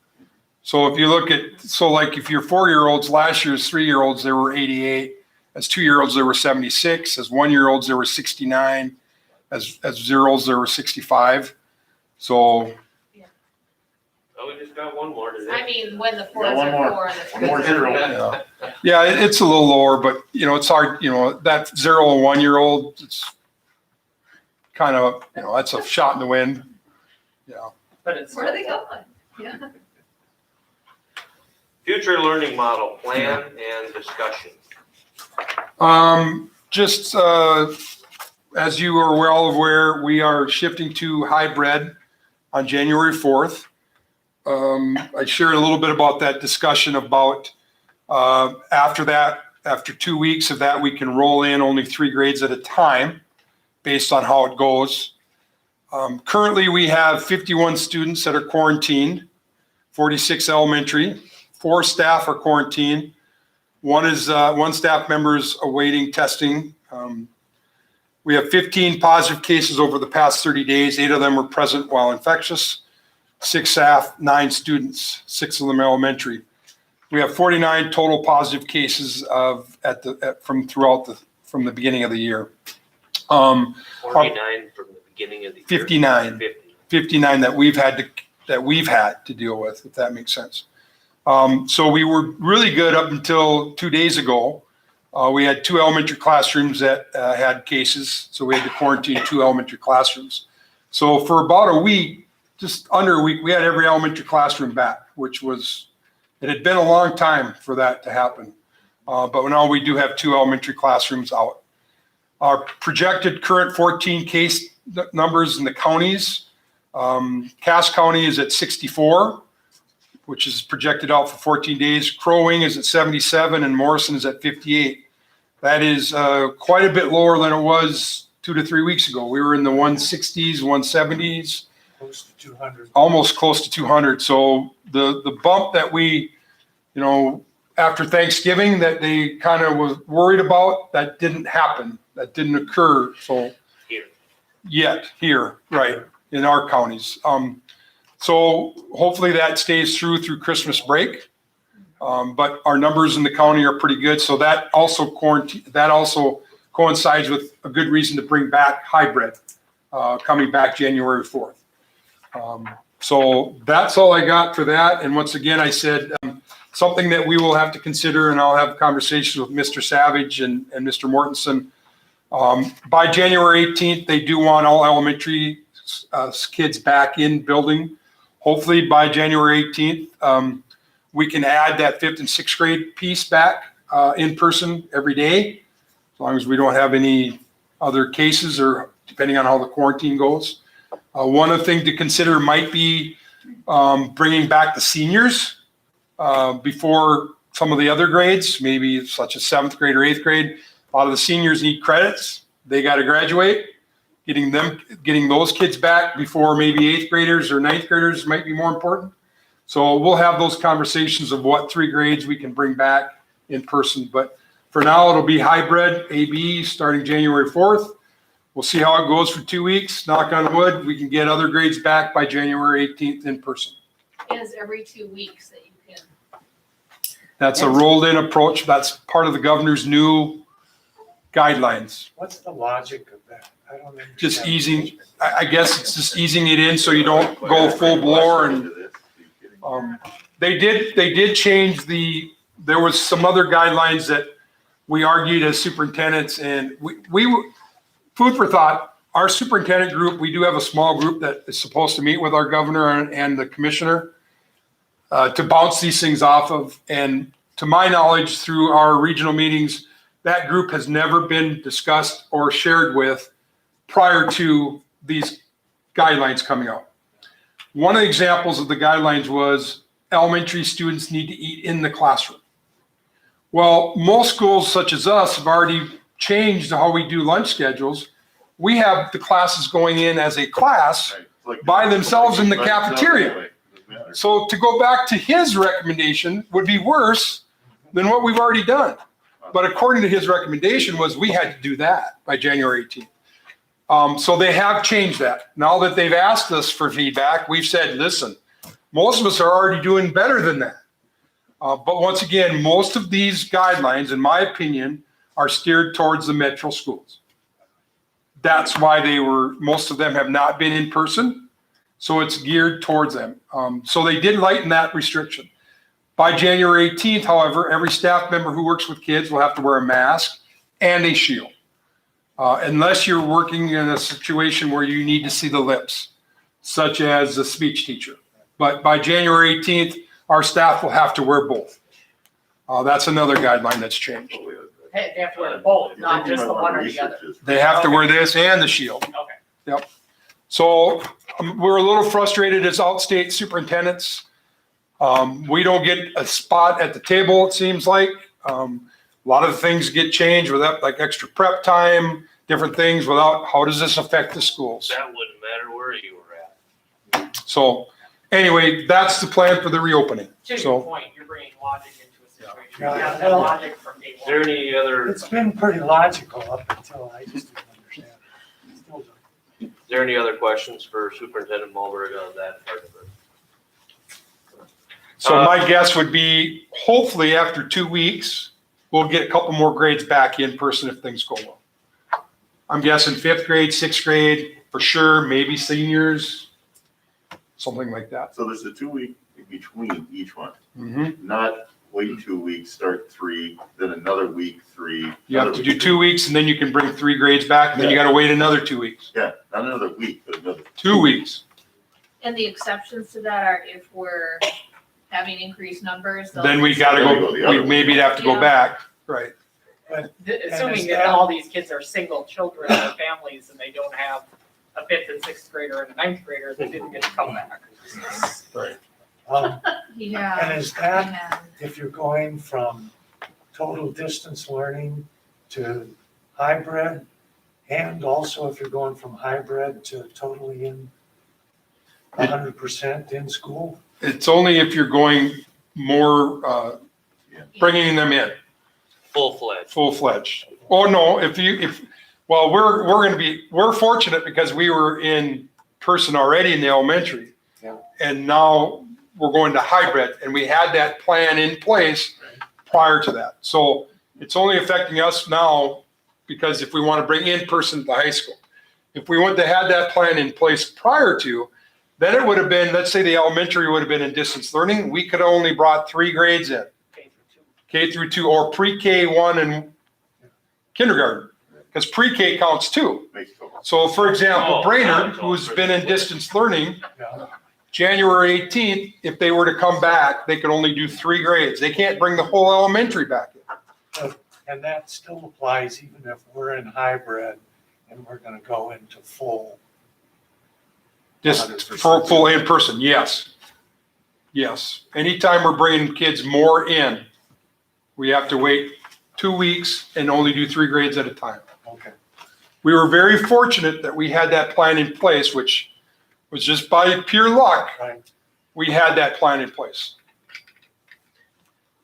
So if you look at, like if your 4-year-olds, last year's 3-year-olds, there were 88. As 2-year-olds, there were 76. As 1-year-olds, there were 69. As 0s, there were 65. So Oh, we just got one more today. I mean, when the Yeah, 4s one are more. 4 and the 3s One more are zero. yeah, it's a little lower, but it's hard. That 0 and 1-year-old, it's kind of that's a shot in the wind. Yeah. But it's. Where are they going? Yeah. Future learning model plan and discussion. Just as you are well aware, we are shifting to hybrid on January 4th. I shared a little bit about that discussion about after that, after 2 weeks of that, we can roll in only 3 grades at a time based on how it goes. Currently, we have 51 students that are quarantined, 46 elementary, 4 staff are quarantined. One staff member is awaiting testing. We have 15 positive cases over the past 30 days. 8 of them were present while infectious. 6 staff, 9 students, 6 of them elementary. We have 49 total positive cases from the beginning of the year. 49 from the beginning of the year. 59. 50. 59 that we've had to deal with, if that makes sense. So we were really good up until 2 days ago. We had 2 elementary classrooms that had cases, so we had to quarantine 2 elementary classrooms. So for about a week, just under a week, we had every elementary classroom back, it had been a long time for that to happen. But now we do have 2 elementary classrooms out. Our projected current 14 case numbers in the counties, Cass County is at 64, which is projected out for 14 days. Crow Wing is at 77 and Morrison is at 58. That is quite a bit lower than it was 2 to 3 weeks ago. We were in the 160s, 170s. Close to 200. Almost close to 200. So the bump that we, after Thanksgiving that they kind of was worried about, that didn't happen. That didn't occur. So here, right, in our counties. So hopefully that stays through Christmas break. But our numbers in the county are pretty good. So that also coincides with a good reason to bring back hybrid, coming back January 4th. So that's all I got for that. And once again, I said something that we will have to consider, and I'll have conversations with Mr. Savage and Mr. Mortensen. By January 18th, they do want all elementary kids back in building. Hopefully by January 18th, we can add that 5th and 6th grade piece back in person every day, as long as we don't have any other cases or depending on how the quarantine goes. One other thing to consider might be bringing back the seniors before some of the other grades, maybe such as 7th grade or 8th grade. A lot of the seniors need credits. They got to graduate. Getting those kids back before maybe 8th graders or 9th graders might be more important. So we'll have those conversations of what 3 grades we can bring back in person. But for now, it'll be hybrid AB starting January 4th. We'll see how it goes for 2 weeks. Knock on wood, we can get other grades back by January 18th in person. Is every 2 weeks that you can. That's a rolled in approach. That's part of the governor's new guidelines. What's the logic of that? I don't understand. Just easing, I guess it's just easing it in so you don't go full bore. And they did change there was some other guidelines that we argued as superintendents, and we food for thought. Our superintendent group, we do have a small group that is supposed to meet with our governor and the commissioner to bounce these things off of. And to my knowledge, through our regional meetings, that group has never been discussed or shared with prior to these guidelines coming out. One of the examples of the guidelines was elementary students need to eat in the classroom. Well, most schools such as us have already changed how we do lunch schedules. We have the classes going in as a class by themselves in the cafeteria. So to go back to his recommendation would be worse than what we've already done. But according to his recommendation was we had to do that by January 18th. So they have changed that. Now that they've asked us for feedback, we've said, listen, most of us are already doing better than that. But once again, most of these guidelines, in my opinion, are steered towards the metro schools. That's why most of them have not been in person. So it's geared towards them. So they did lighten that restriction. By January 18th, however, every staff member who works with kids will have to wear a mask and a shield. Unless you're working in a situation where you need to see the lips, such as a speech teacher. But by January 18th, our staff will have to wear both. That's another guideline that's changed. Hey, they have to wear both, not just the one or the other. They have to wear this and the shield. Okay. Yep. So we're a little frustrated as outstate superintendents. We don't get a spot at the table, it seems like. A lot of things get changed without like extra prep time, different things without, how does this affect the schools? That wouldn't matter where you were at. So anyway, that's the plan for the reopening. To So- your point, you're bringing logic into a situation. Yeah. You have that logic from day Is there one. any other, It's been pretty logical up until I just didn't understand. Still don't. is there any other questions for Superintendent Mulberg on that part of it? So my guess would be hopefully after 2 weeks, we'll get a couple more grades back in person if things go well. I'm guessing 5th grade, 6th grade, for sure, maybe seniors, something like that. So there's a 2 week between each one, Mhm. not wait 2 weeks, start 3, then another week 3. You have to do 2 weeks and then you can bring 3 grades back and then you gotta wait another 2 weeks. Yeah, not another week, but another 2 weeks. And the exceptions to that are if we're having increased numbers. they'll- Then we gotta Then we go go, the other we way. maybe have to go Yeah. back, right? Assuming that- that all these kids are single children and families and they don't have a fifth and sixth grader and a ninth grader that didn't get to come back. Yeah. And is that, Yeah. if you're going from total distance learning to hybrid, and also if you're going from hybrid to totally in 100% in school? It's only if you're going more, bringing them in, Full-fledged. full-fledged. Oh, no, well, we're fortunate because we were in person already in the elementary. Yeah. And now we're going to hybrid, and we had that plan in place prior to that. So it's only affecting us now because if we want to bring in person to the high school. If we wouldn't have had that plan in place prior to, then it would have been, let's say the elementary would have been in distance learning, we could have only brought 3 grades in, K through 2, or pre-K 1 and kindergarten, because pre-K counts too. Makes total. So for example, Oh, Brainerd, oh, who's been in distance learning, Yeah. January 18th, if they were to come back, they could only do 3 grades. They can't bring the whole elementary back in. And that still applies even if we're in hybrid and we're gonna go into full. Just for full in person, yes. Yes. Anytime we're bringing kids more in, we have to wait 2 weeks and only do 3 grades at a time. Okay. We were very fortunate that we had that plan in place, which was just by pure luck. Right. We had that plan in place.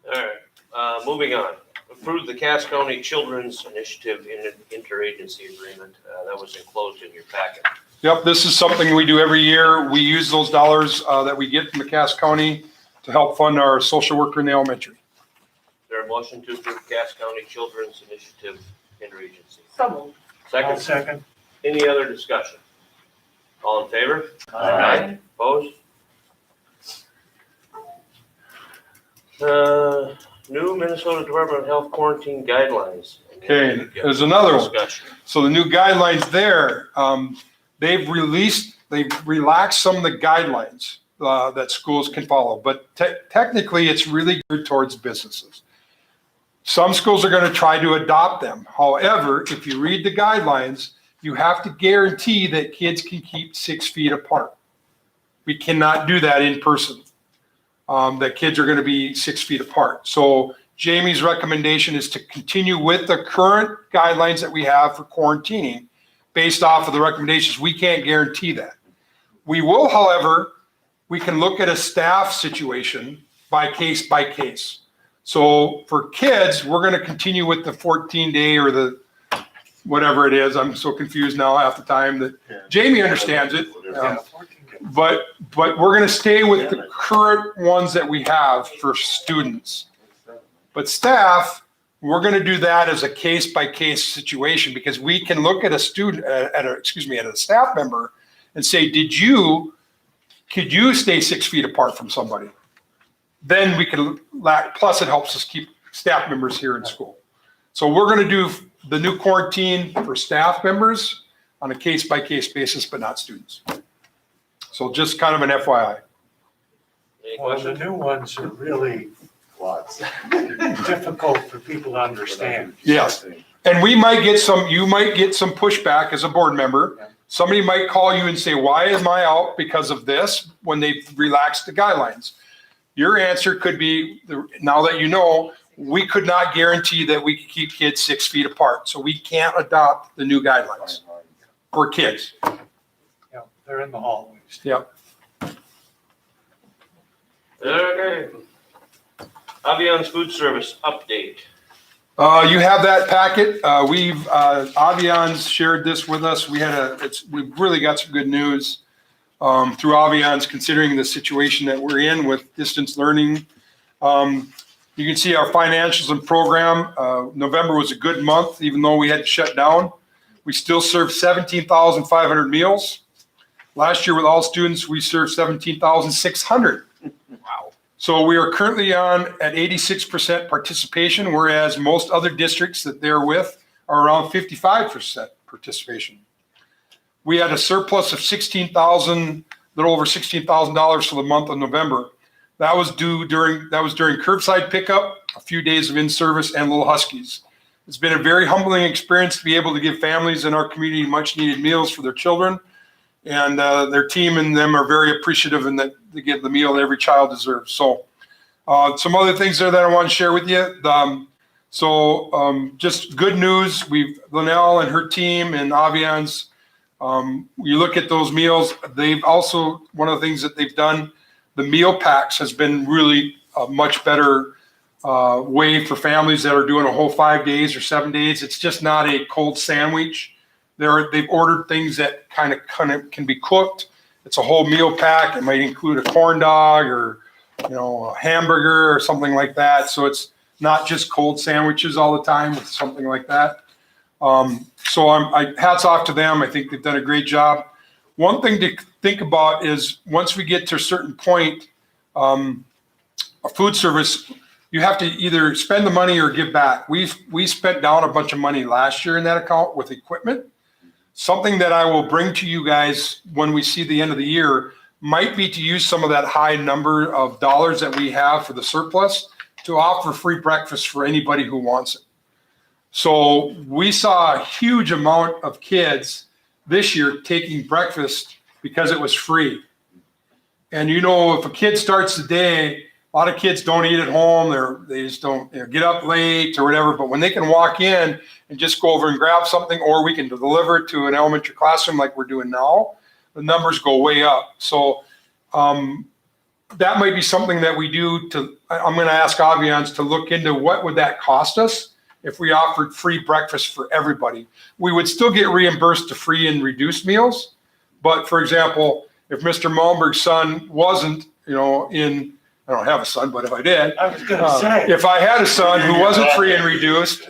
All right, moving on. Approve the Cass County Children's Initiative Interagency Agreement. That was enclosed in your packet. Yep, this is something we do every year. We use those dollars that we get from the Cass County to help fund our social worker in the elementary. Is there a motion to approve Cass County Children's Initiative Interagency? So moved. I'll Second, second. any other discussion? All in favor? Aye. Opposed? New Minnesota Department of Health quarantine guidelines. Okay, there's another one. Discussion. So the new guidelines there, they've relaxed some of the guidelines that schools can follow, but technically it's really geared towards businesses. Some schools are going to try to adopt them. However, if you read the guidelines, you have to guarantee that kids can keep 6 feet apart. We cannot do that in person. That kids are going to be 6 feet apart. So Jamie's recommendation is to continue with the current guidelines that we have for quarantining based off of the recommendations. We can't guarantee that. We will, however, we can look at a staff situation by case by case. So for kids, we're going to continue with the 14-day or the whatever it is. I'm so confused now half the time that Jamie understands it. Yeah, 14 days. But we're going to stay with the current ones that we have for students. But staff, we're going to do that as a case by case situation because we can look at a student, at a staff member and say, could you stay 6 feet apart from somebody? Then we can, plus it helps us keep staff members here in school. So we're going to do the new quarantine for staff members on a case by case basis, but not students. So just kind of an FYI. Any Well, the questions? new ones are really Lots. difficult for people to understand. Yes. And you might get some pushback as a board member. Yeah. Somebody might call you and say, why am I out because of this when they've relaxed the guidelines? Your answer could be, now that you know, we could not guarantee that we could keep kids 6 feet apart. So we can't adopt the new guidelines for kids. Yeah, they're in the hallways. Yep. Okay. Avion's food service update. You have that packet. Avion's shared this with us. We've really got some good news through Avion's considering the situation that we're in with distance learning. You can see our financials and program. November was a good month, even though we had to shut down. We still served 17,500 meals. Last year with all students, we served 17,600. Wow. So we are currently at 86% participation, whereas most other districts that they're with are around 55% participation. we had a surplus of $16,000, little over $16,000 for the month of November. That was during curbside pickup, a few days of in-service, and Little Huskies. It's been a very humbling experience to be able to give families in our community much needed meals for their children. And their team and them are very appreciative in that they get the meal that every child deserves. So some other things there that I want to share with you. Just good news. Linnell and her team and Avion's, you look at those meals, they've also, one of the things that they've done, the meal packs has been really a much better way for families that are doing a whole 5 days or 7 days. It's just not a cold sandwich. They've ordered things that kind of can be cooked. It's a whole meal pack. It might include a corn dog or, a hamburger or something like that. So it's not just cold sandwiches all the time with something like that. Hats off to them. I think they've done a great job. One thing to think about is once we get to a certain point, a food service, you have to either spend the money or give back. We spent down a bunch of money last year in that account with equipment. Something that I will bring to you guys when we see the end of the year might be to use some of that high number of dollars that we have for the surplus to offer free breakfast for anybody who wants it. So we saw a huge amount of kids this year taking breakfast because it was free. And if a kid starts the day, a lot of kids don't eat at home. They just don't get up late or whatever. But when they can walk in and just go over and grab something, or we can deliver it to an elementary classroom like we're doing now, the numbers go way up. So that might be something that we do. I'm going to ask Avions to look into what would that cost us if we offered free breakfast for everybody. We would still get reimbursed to free and reduced meals. But for example, if Mr. Malmberg's son wasn't, I don't have a son, but if I did, I was gonna say. if I had a son who wasn't free and reduced,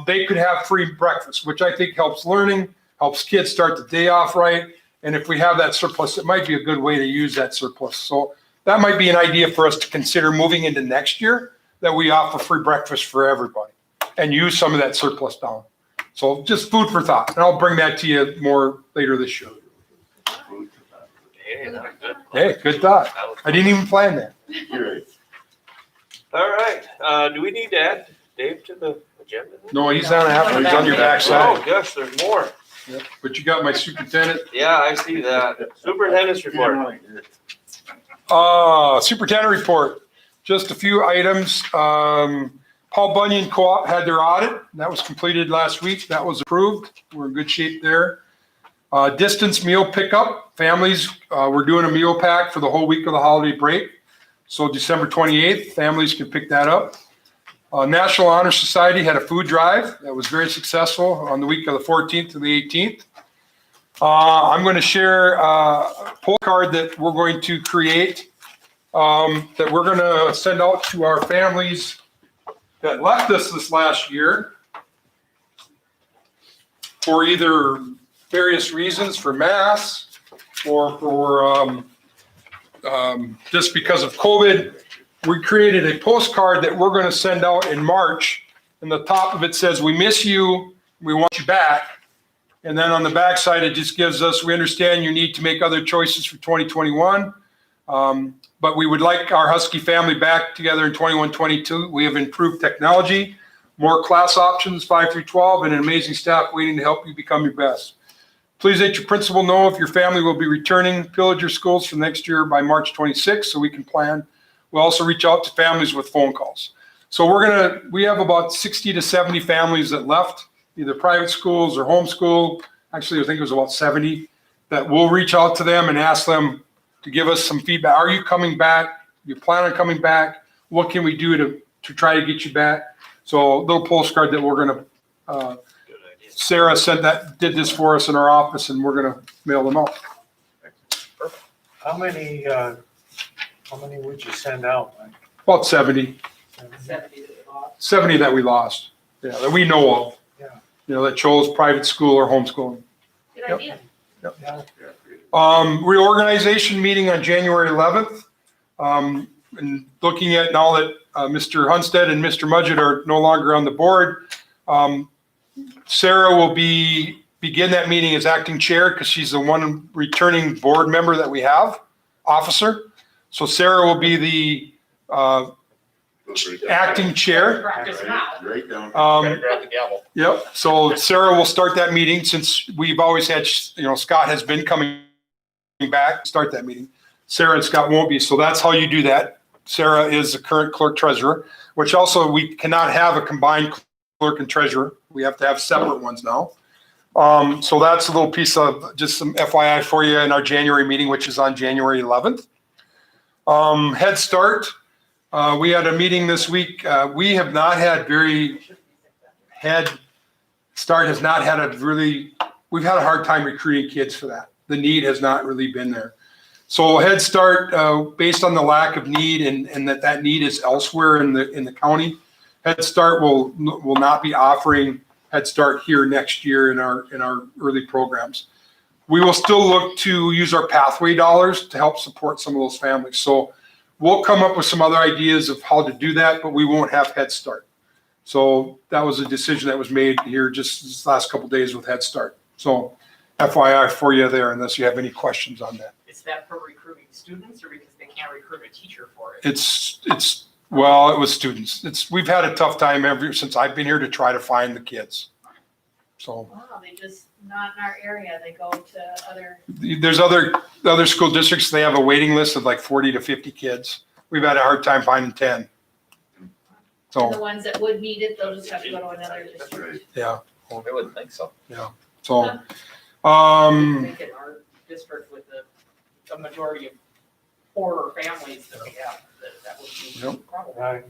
they could have free breakfast, which I think helps learning, helps kids start the day off right. And if we have that surplus, it might be a good way to use that surplus. So that might be an idea for us to consider moving into next year, that we offer free breakfast for everybody and use some of that surplus down. So just food for thought. And I'll bring that to you more later this year. Hey, that's good. Hey, good thought. I didn't even plan that. All right, do we need to add Dave to the agenda? No, he's on after. He's on your backside. Oh, gosh, there's more. Yep. But you got my superintendent. Yeah, I see that. Superintendent's report. Superintendent report. Just a few items. Paul Bunyan Co-op had their audit. That was completed last week. That was approved. We're in good shape there. Distance meal pickup. Families, we're doing a meal pack for the whole week of the holiday break. So December 28th, families can pick that up. National Honor Society had a food drive that was very successful on the week of the 14th to the 18th. I'm going to share a postcard that we're going to create that we're going to send out to our families that left us this last year for either various reasons, for mass or for just because of COVID. We created a postcard that we're going to send out in March, and the top of it says, "We miss you, we want you back." And then on the back side, it just gives us, "We understand you need to make other choices for 2021, but we would like our Husky family back together in 21-22. We have improved technology, more class options, 5 through 12, and an amazing staff waiting to help you become your best. Please let your principal know if your family will be returning Pillager schools for next year by March 26th so we can plan. We'll also reach out to families with phone calls." So we have about 60 to 70 families that left, either private schools or homeschool. Actually, I think it was about 70 that we'll reach out to them and ask them to give us some feedback. Are you coming back? You plan on coming back? What can we do to try to get you back? So a little postcard that we're going to, Sarah did this for us in our office, and we're going to mail them out. How many would you send out, Mike? About 70. 70 that we lost. Yeah, that we know of. Yeah. That chose private school or homeschooling. Good idea. Yeah. Reorganization meeting on January 11th. And looking at now that Mr. Hunstead and Mr. Mudgett are no longer on the board, Sarah will be begin that meeting as acting chair because she's the one returning board member that we have, officer. So Sarah will be the acting chair. Practice now. Right down. Better grab the gavel. Yep, so Sarah will start that meeting since we've always had, Scott has been coming back, start that meeting. Sarah and Scott won't be, so that's how you do that. Sarah is the current clerk treasurer, which also we cannot have a combined clerk and treasurer. We have to have separate ones now. So that's a little piece of just some FYI for you in our January meeting, which is on January 11th. Head Start, we had a meeting this week. We have not had Head Start has not had we've had a hard time recruiting kids for that. The need has not really been there. So Head Start, based on the lack of need and that need is elsewhere in the county, Head Start will not be offering Head Start here next year in our early programs. We will still look to use our pathway dollars to help support some of those families. So we'll come up with some other ideas of how to do that, but we won't have Head Start. So that was a decision that was made here just this last couple of days with Head Start. So FYI for you there, unless you have any questions on that. Is that for recruiting students or because they can't recruit a teacher for it? Well, it was students. We've had a tough time ever since I've been here to try to find the kids. So Wow, they just, not in our area, they go to other, there's other school districts, they have a waiting list of like 40 to 50 kids. We've had a hard time finding 10. and So, the ones that would need it, they'll just have to go to another That's district. right. yeah, I wouldn't think so. so, I think in our district with a majority of poorer families that we have, that would be Yep. a problem.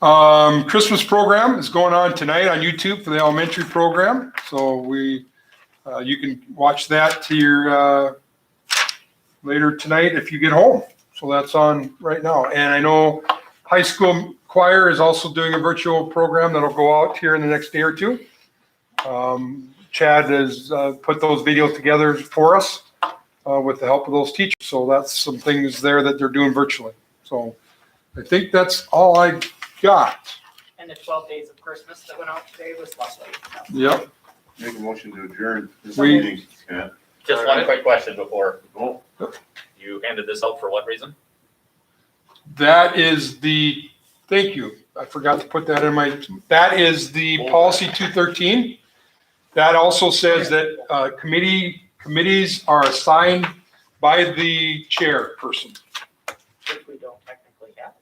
Right. Christmas program is going on tonight on YouTube for the elementary program. So you can watch that to your, later tonight if you get home. So that's on right now. And I know high school choir is also doing a virtual program that'll go out here in the next day or two. Chad has put those videos together for us with the help of those teachers. So that's some things there that they're doing virtually. So I think that's all I got. And the 12 days of Christmas that went out today was lovely. Yep. Make a motion to adjourn this We- meeting. Yeah. Just one quick question before, Oh, you handed this out for what reason? That is thank you. I forgot to put that that is the policy 213. That also says that committees are assigned by the chairperson. Which we don't technically have.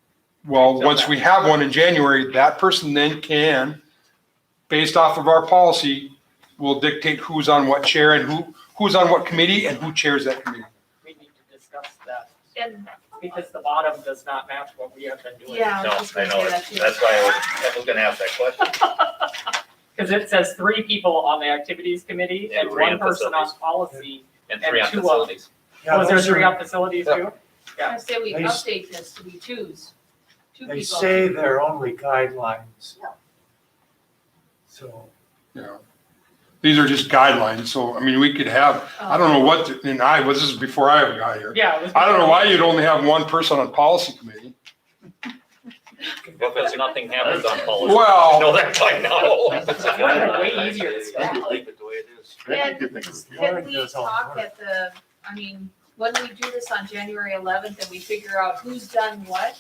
Well, once we have one in January, that person then can, based off of our policy, will dictate who's on what chair and who's on what committee and who chairs that committee. We need to discuss that And, because the bottom does not match what we have been doing. yeah, No, I was I gonna know, say that too. that's why I was gonna ask that question. Because it says 3 people on the activities committee And and 3 one on person on facilities. policy. And 3 on And 2 on- facilities. Yeah, Was there those 3 are- on facilities Yeah. too? I say we They- update this to be twos. Two They people. say they're only guidelines. Yeah. So, These are just guidelines. So, I mean, we could have, I don't know what, this is before I ever got here. Yeah. it was- I don't know why you'd only have one person on policy committee. Because nothing happens on policy. Well- No, that's I know. Way easier to spell. Leave it the way it is. I think it makes- Can we does all talk work. at when we do this on January 11th and we figure out who's done what?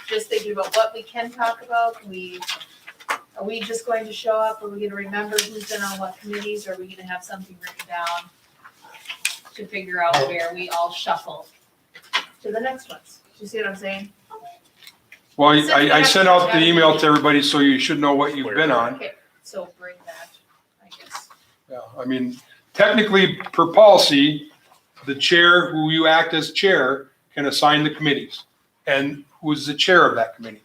Just thinking about what we can talk about, are we just going to show up? Are we gonna remember who's been on what committees? Or are we gonna have something written down to figure out where we all shuffle to the next ones? Do you see what I'm saying? Well, I sent out the email to everybody, so you should know what you've been on. Okay, so bring that, I guess. Yeah, I mean, technically, per policy, the chair, who you act as chair, can assign the committees. And who's the chair of that committee?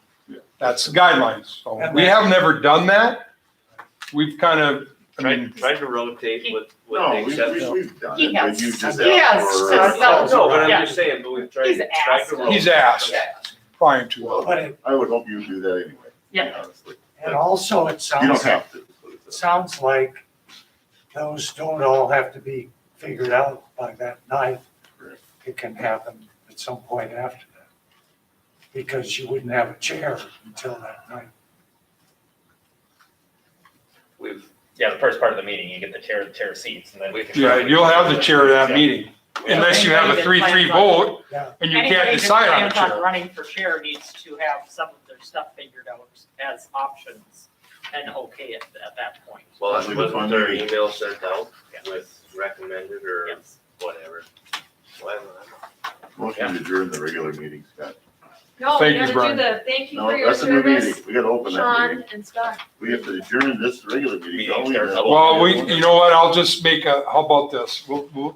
That's the guidelines. So we have never done that. We've kind of, I mean, Tried to rotate with No, the exception. we've done He it, but has- you just he has asked for. said No, but Yeah. I'm just saying, but we've tried. He's tried asked. to rotate. he's asked, trying to. Well, but it, I would hope you do that anyway. Yeah. Honestly. and also it You sounds, don't have to. it sounds like those don't all have to be figured out by that night. Correct. It can happen at some point after that. Because you wouldn't have a chair until that night. We've Yeah, the first part of the meeting, you get the chair seats, and then we can. Yeah, you'll have the chair of that meeting, unless you have a Anybody that 3-3 plans on- vote and you can't Anybody that decide on a plans chair. Running for chair needs to have some of their stuff figured out as options and okay it at that point. Well, Sounds like a wasn't fun there an meeting. email sent out Yeah. with recommended or Yes. whatever? Well, Motion to adjourn the regular meeting, Scott. No, Thank we you, gotta Brian. do the thank you No, for your that's a new service, meeting. We gotta open that Sean meeting. and Scott. We have to adjourn this regular meeting. Meeting don't we? starts at Well, you know what, I'll just make how about this?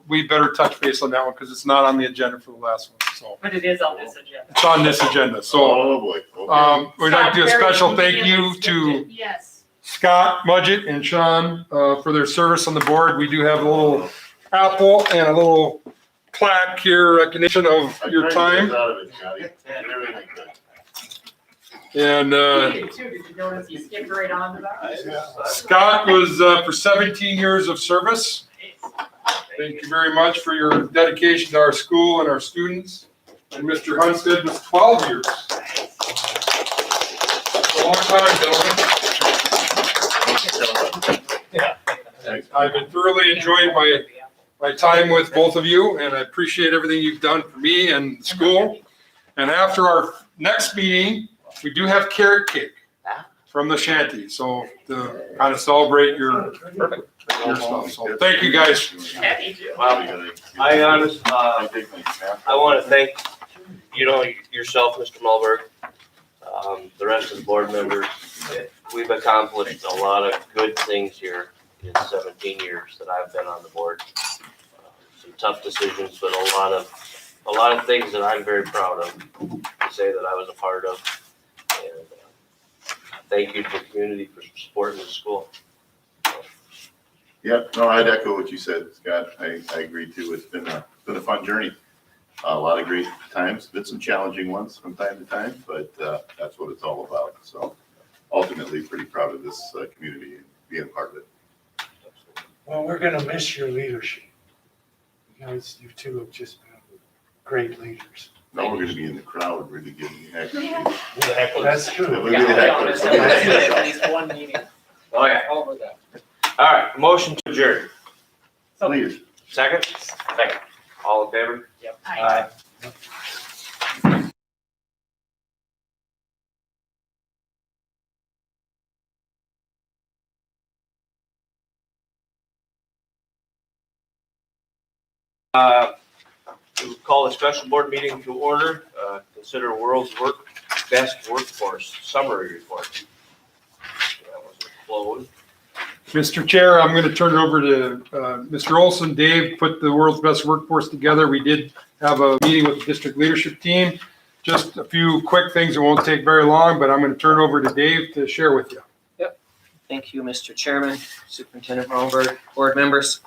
We better touch base on that one because it's not on the agenda for the last one, so. But it is on this agenda. It's on this agenda, so, Oh, boy. Okay. we'd like to do a Scott, very special thank you conveniently to Yes. Scott Mudgett and Sean, for their service on the board. We do have a little apple and a little plaque here, recognition of I your tried to time. get out of it, Scotty. Did everything I could. And, You did too, did you notice you skipped right on to that? Scott was, for 17 years of service. Thank you very much for your dedication to our school and our students. And Mr. Hunstead was 12 years. That's a long time, gentlemen. I've been thoroughly enjoying my time with both of you, and I appreciate everything you've done for me and the school. And after our next meeting, we do have carrot cake from the shanty, so to kind of celebrate your stuff. So thank you, guys. Happy to. Well, I honest, I take my snap. I want to thank, yourself, Mr. Mulberg, the rest of the board members. We've accomplished a lot of good things here in 17 years that I've been on the board. Some tough decisions, but a lot of things that I'm very proud of to say that I was a part of. And thank you to the community for supporting the school. Yeah, no, I'd echo what you said, Scott. I agree too. It's been a fun journey. A lot of great times, been some challenging ones from time to time, but that's what it's all about. So ultimately, pretty proud of this community and being part of it. Well, we're gonna miss your leadership. You guys, you two have just been great leaders. Now we're gonna be in the crowd, really getting heckled. That's true. We'll be the hecklers. At least one meeting Okay, over that. all right, motion to adjourn. Please. Second? Second. All in favor? Yep. Aye. We'll call the special board meeting to order. Consider world's best workforce summary report. That was closed. Mr. Chair, I'm going to turn it over to Mr. Olson. Dave put the world's best workforce together. We did have a meeting with the district leadership team. Just a few quick things. It won't take very long, but I'm going to turn it over to Dave to share with you. Thank you, Mr. Chairman, Superintendent Report, board members.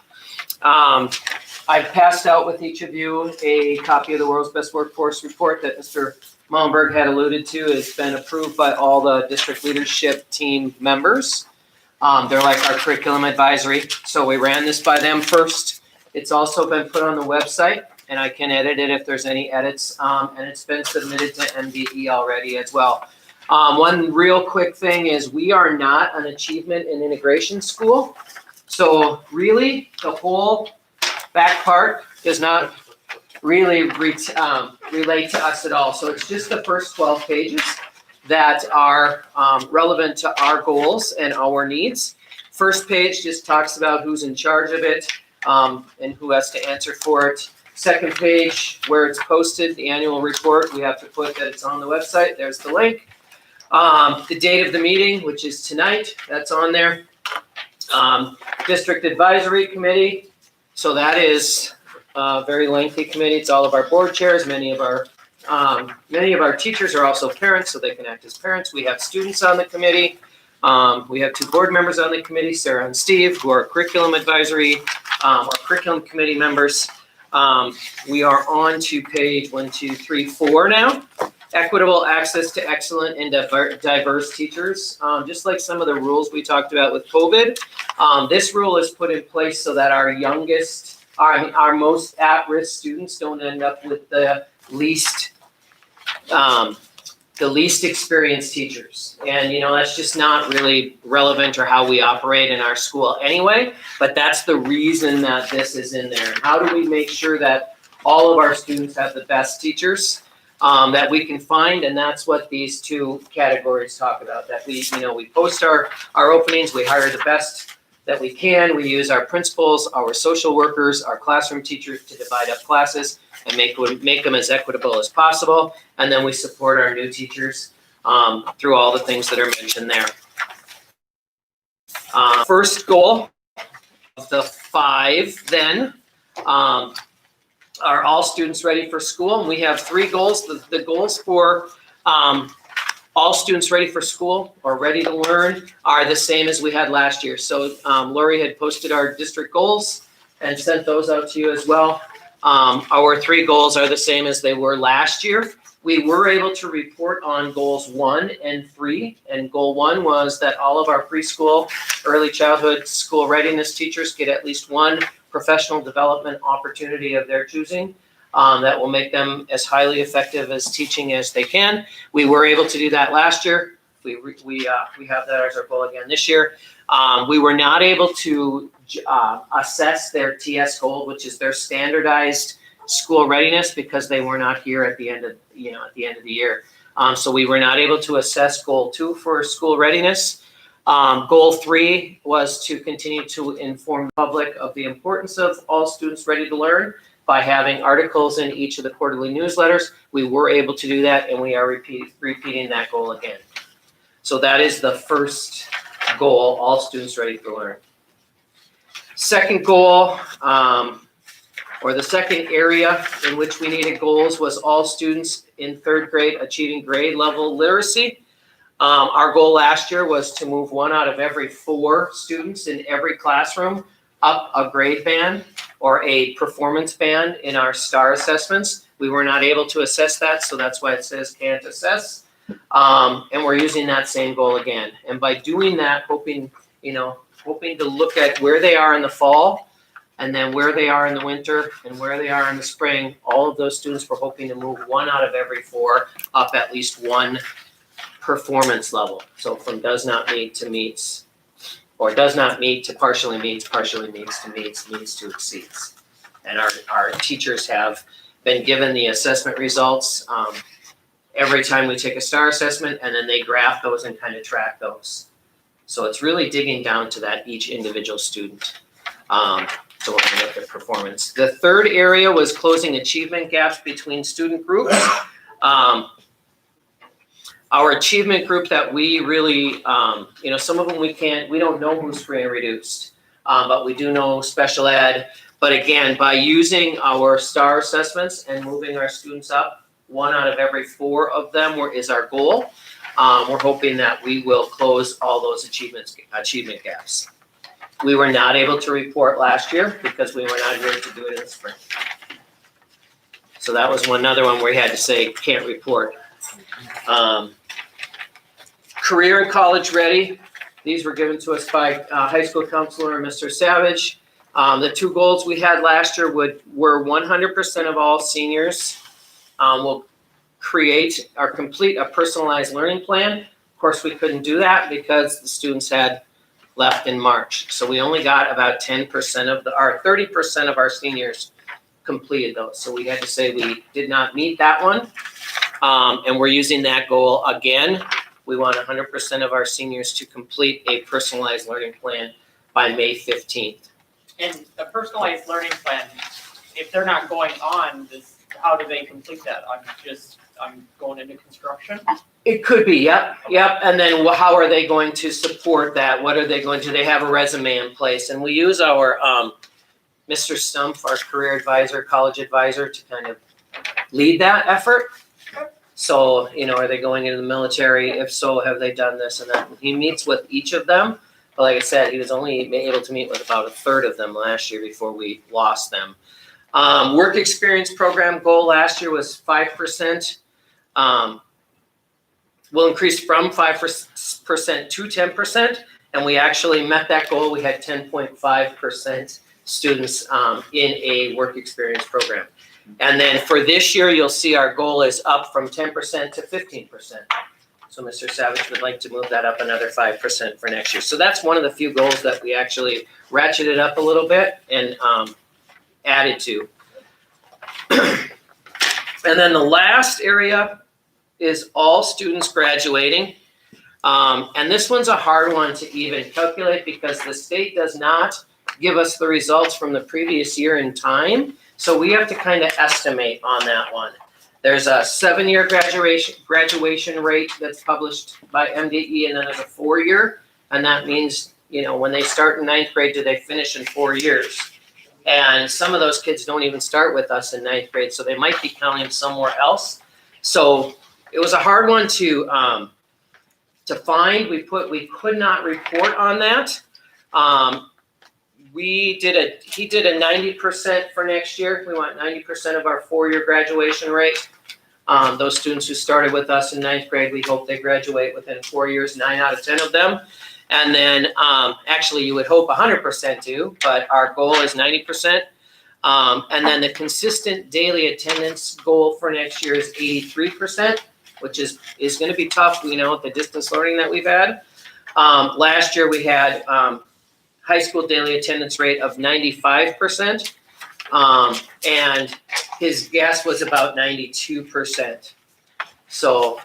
I've passed out with each of you a copy of the World's Best Workforce Report that Mr. Malmberg had alluded to. It's been approved by all the district leadership team members. They're like our curriculum advisory, so we ran this by them first. It's also been put on the website, and I can edit it if there's any edits, and it's been submitted to MBE already as well. One real quick thing is we are not an achievement and integration school. So really, the whole back part does not really relate to us at all. So it's just the first 12 pages that are relevant to our goals and our needs. First page just talks about who's in charge of it and who has to answer for it. Second page, where it's posted, the annual report, we have to put that it's on the website. There's the link. The date of the meeting, which is tonight, that's on there. District Advisory Committee, so that is a very lengthy committee. It's all of our board chairs. Many of our teachers are also parents, so they can act as parents. We have students on the committee. We have 2 board members on the committee, Sarah and Steve, who are curriculum advisory or curriculum committee members. We are on to page 1, 2, 3, 4 now. Equitable access to excellent and diverse teachers. Just like some of the rules we talked about with COVID, this rule is put in place so that our youngest, our most at-risk students don't end up with the least the least experienced teachers. And, that's just not really relevant or how we operate in our school anyway, but that's the reason that this is in there. How do we make sure that all of our students have the best teachers that we can find? And that's what these two categories talk about, that we post our openings, we hire the best that we can. We use our principals, our social workers, our classroom teachers to divide up classes and make them as equitable as possible. And then we support our new teachers through all the things that are mentioned there. First goal of the 5 then are all students ready for school. And we have 3 goals. The goals for all students ready for school or ready to learn are the same as we had last year. So Lori had posted our district goals and sent those out to you as well. Our 3 goals are the same as they were last year. We were able to report on goals 1 and 3. And goal 1 was that all of our preschool, early childhood school readiness teachers get at least 1 professional development opportunity of their choosing. That will make them as highly effective as teaching as they can. We were able to do that last year. We have that as our goal again this year. We were not able to assess their TS goal, which is their standardized school readiness, because they were not here at the end of the year. So we were not able to assess goal 2 for school readiness. Goal 3 was to continue to inform the public of the importance of all students ready to learn by having articles in each of the quarterly newsletters. We were able to do that, and we are repeating that goal again. So that is the first goal, all students ready to learn. Second goal, or the second area in which we needed goals, was all students in 3rd grade achieving grade level literacy. Our goal last year was to move 1 out of every 4 students in every classroom up a grade band or a performance band in our STAR assessments. We were not able to assess that, so that's why it says can't assess. And we're using that same goal again. And by doing that, hoping to look at where they are in the fall, and then where they are in the winter, and where they are in the spring, all of those students, we're hoping to move 1 out of every 4 up at least 1 performance level. So from does not meet to meets, or does not meet to partially meets to meets to exceeds. And our teachers have been given the assessment results every time we take a STAR assessment, and then they graph those and kind of track those. So it's really digging down to that each individual student. So we're going to look at performance. The third area was closing achievement gaps between student groups. Our achievement group that we really, some of them we don't know who's free and reduced, but we do know special ed. But again, by using our STAR assessments and moving our students up, 1 out of every 4 of them is our goal. We're hoping that we will close all those achievement gaps. We were not able to report last year because we were not here to do it in the spring. So that was another one where we had to say can't report. Career and college ready. These were given to us by high school counselor Mr. Savage. The 2 goals we had last year were 100% of all seniors will create or complete a personalized learning plan. Of course, we couldn't do that because the students had left in March. So we only got about 10% of 30% of our seniors completed those. So we had to say we did not meet that one. And we're using that goal again. We want 100% of our seniors to complete a personalized learning plan by May 15th. And the personalized learning plan, if they're not going on this, how do they complete that? I'm going into construction? It could be, yep. And then how are they going to support that? What are they going to, do they have a resume in place? And we use our Mr. Stumpf, our career advisor, college advisor, to kind of lead that effort. So, are they going into the military? If so, have they done this and that? He meets with each of them. But like I said, he was only able to meet with about a third of them last year before we lost them. Work experience program goal last year was 5%. We'll increase from 5% to 10%. And we actually met that goal. We had 10.5% students in a work experience program. And then for this year, you'll see our goal is up from 10% to 15%. So Mr. Savage would like to move that up another 5% for next year. So that's one of the few goals that we actually ratcheted up a little bit and added to. And then the last area is all students graduating. And this one's a hard one to even calculate because the state does not give us the results from the previous year in time. So we have to kind of estimate on that one. There's a 7-year graduation rate that's published by MDE, and then there's a 4-year. And that means, you know, when they start in 9th grade, do they finish in 4 years? And some of those kids don't even start with us in 9th grade, so they might be counting somewhere else. So it was a hard one to find. We could not report on that. He did a 90% for next year. We want 90% of our 4-year graduation rate. Those students who started with us in 9th grade, we hope they graduate within 4 years, 9 out of 10 of them. And then actually you would hope 100% do, but our goal is 90%. And then the consistent daily attendance goal for next year is 83%, which is going to be tough, you know, with the distance learning that we've had. Last year we had high school daily attendance rate of 95%. And his guess was about 92%. So,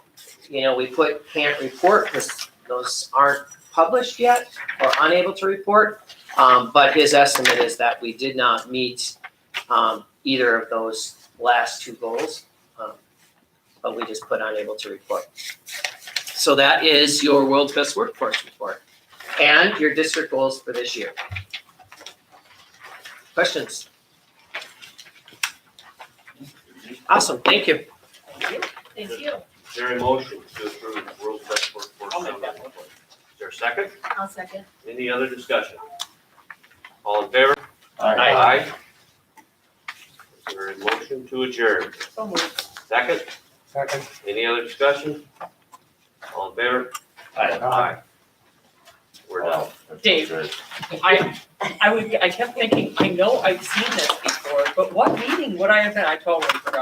you know, we put can't report because those aren't published yet or unable to report. But his estimate is that we did not meet either of those last 2 goals. But we just put unable to report. So that is your World's Best Workforce Report and your district goals for this year. Questions? Awesome, thank you. Thank you. Is there a motion to approve the World's Best Workforce I'll make Summary that Report? Is there a second? I'll second. Any other discussion? All in favor? Aye. Is there a motion to adjourn? So moved. Second? Second. Any other discussion? All in favor? Aye. We're done. Dave. I kept thinking, I know I've seen this before, but what meeting would I have been? I totally forgot